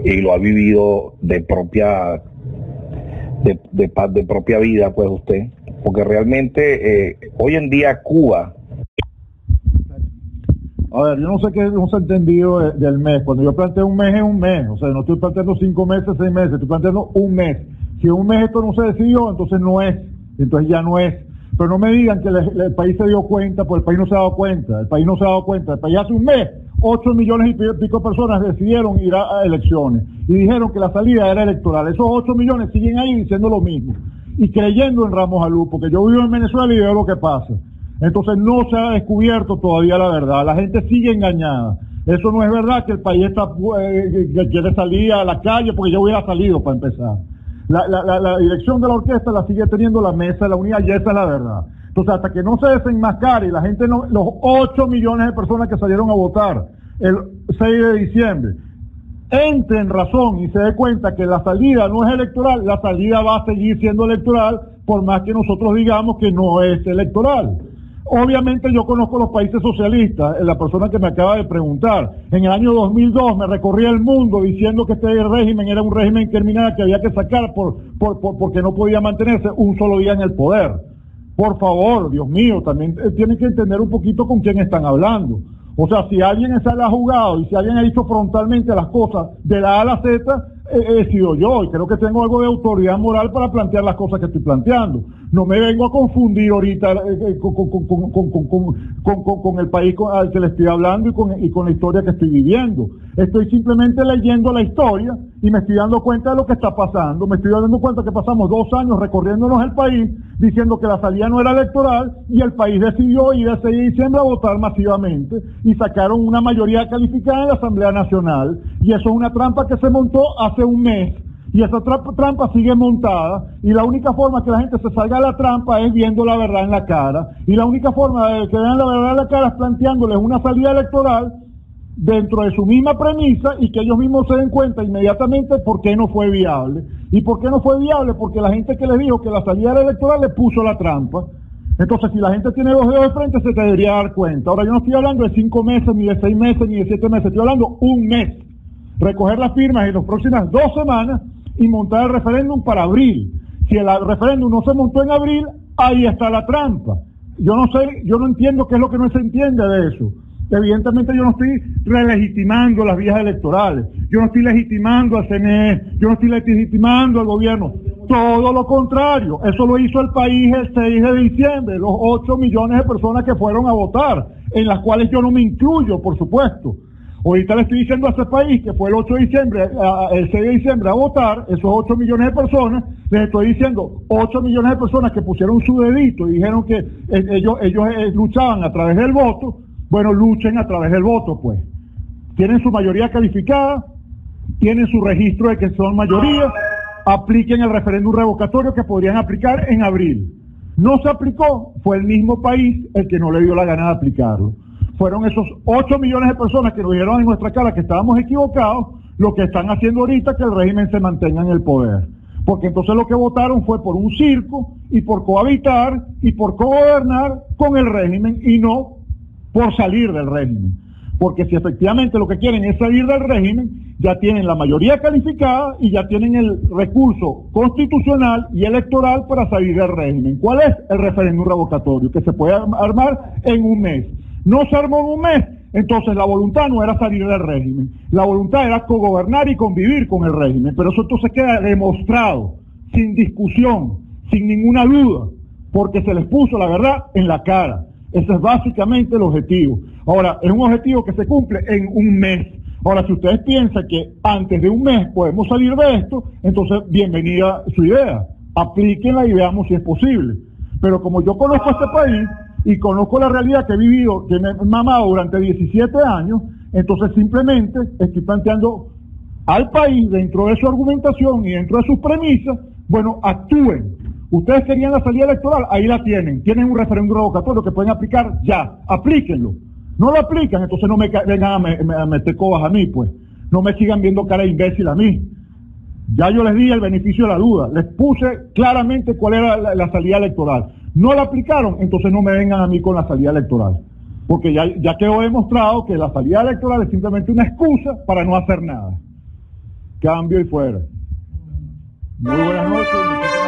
y lo ha vivido de propia vida, pues usted, porque realmente hoy en día Cuba... A ver, yo no sé qué no se ha entendido del mes. Cuando yo planteo un mes es un mes, o sea, no estoy planteando 5 meses, 6 meses, estoy planteando un mes. Si en un mes esto no se decidió, entonces no es, entonces ya no es. Pero no me digan que el país se dio cuenta, pues el país no se ha dado cuenta, el país no se ha dado cuenta. El país hace un mes, 8 millones y pico de personas decidieron ir a elecciones y dijeron que la salida era electoral. Esos 8 millones siguen ahí diciendo lo mismo y creyendo en Ramos Alú, porque yo vivo en Venezuela y veo lo que pasa. Entonces no se ha descubierto todavía la verdad, la gente sigue engañada. Eso no es verdad que el país está que quiere salir a la calle, porque ya hubiera salido para empezar. La dirección de la orquesta la sigue teniendo la mesa de la unidad, y esa es la verdad. Entonces hasta que no se desenmascare y la gente no, los 8 millones de personas que salieron a votar el 6 de diciembre, entre en razón y se dé cuenta que la salida no es electoral, la salida va a seguir siendo electoral, por más que nosotros digamos que no es electoral. Obviamente yo conozco los países socialistas, la persona que me acaba de preguntar. En el año 2002 me recorría el mundo diciendo que este régimen era un régimen criminal que había que sacar porque no podía mantenerse un solo día en el poder. Por favor, Dios mío, también tienen que entender un poquito con quién están hablando. O sea, si alguien se la ha jugado y si alguien ha dicho frontalmente las cosas de la A a la Z, he sido yo, y creo que tengo algo de autoridad moral para plantear las cosas que estoy planteando. No me vengo a confundir ahorita con el país al que le estoy hablando y con la historia que estoy viviendo. Estoy simplemente leyendo la historia y me estoy dando cuenta de lo que está pasando. Me estoy dando cuenta que pasamos 2 años recorriéndonos el país diciendo que la salida no era electoral, y el país decidió ir el 6 de diciembre a votar masivamente y sacaron una mayoría calificada en la Asamblea Nacional, y eso es una trampa que se montó hace un mes. Y esa trampa sigue montada, y la única forma que la gente se salga de la trampa es viendo la verdad en la cara, y la única forma de que vean la verdad en la cara es planteándoles una salida electoral dentro de su misma premisa, y que ellos mismos se den cuenta inmediatamente por qué no fue viable. ¿Y por qué no fue viable? Porque la gente que les dijo que la salida era electoral le puso la trampa. Entonces, si la gente tiene 2 dedos de frente, se te debería dar cuenta. Ahora, yo no estoy hablando de 5 meses, ni de 6 meses, ni de 7 meses, estoy hablando un mes. Recoger las firmas en las próximas 2 semanas y montar el referéndum para abril. Si el referéndum no se montó en abril, ahí está la trampa. Yo no sé, yo no entiendo qué es lo que no se entiende de eso. Evidentemente yo no estoy relegitimando las vías electorales, yo no estoy legitimando al CNE, yo no estoy legitimando al gobierno, todo lo contrario. Eso lo hizo el país el 6 de diciembre, los 8 millones de personas que fueron a votar, en las cuales yo no me incluyo, por supuesto. Ahorita le estoy diciendo a ese país que fue el 8 de diciembre, el 6 de diciembre a votar, esos 8 millones de personas, les estoy diciendo 8 millones de personas que pusieron su dedito y dijeron que ellos luchaban a través del voto. Bueno, luchen a través del voto, pues. Tienen su mayoría calificada, tienen su registro de que son mayoría, apliquen el referéndum revocatorio que podrían aplicar en abril. No se aplicó, fue el mismo país el que no le dio la gana de aplicarlo. Fueron esos 8 millones de personas que nos dijeron en nuestra cara que estábamos equivocados, lo que están haciendo ahorita que el régimen se mantenga en el poder. Porque entonces lo que votaron fue por un circo y por cohabitar y por cogobernar con el régimen, y no por salir del régimen. Porque si efectivamente lo que quieren es salir del régimen, ya tienen la mayoría calificada y ya tienen el recurso constitucional y electoral para salir del régimen. ¿Cuál es? El referéndum revocatorio, que se puede armar en un mes. No se armó en un mes, entonces la voluntad no era salir del régimen, la voluntad era cogobernar y convivir con el régimen. Pero eso entonces queda demostrado, sin discusión, sin ninguna duda, porque se les puso la verdad en la cara. Ese es básicamente el objetivo. Ahora, es un objetivo que se cumple en un mes. Ahora, si ustedes piensan que antes de un mes podemos salir de esto, entonces bienvenida su idea. Aplíquenla y veamos si es posible. Pero como yo conozco este país y conozco la realidad que he vivido, que me he mamado durante 17 años, entonces simplemente estoy planteando al país, dentro de su argumentación y dentro de sus premisas, bueno, actúen. Ustedes querían la salida electoral, ahí la tienen. Tienen un referéndum revocatorio que pueden aplicar ya. Aplíquenlo. No lo aplican, entonces no me vengan a meter cobas a mí, pues. No me sigan viendo cara de imbécil a mí. Ya yo les di el beneficio de la duda. Les puse claramente cuál era la salida electoral. No la aplicaron, entonces no me vengan a mí con la salida electoral. Porque ya quedó demostrado que la salida electoral es simplemente una excusa para no hacer nada. Cambio y fuera. Muy buenas noches.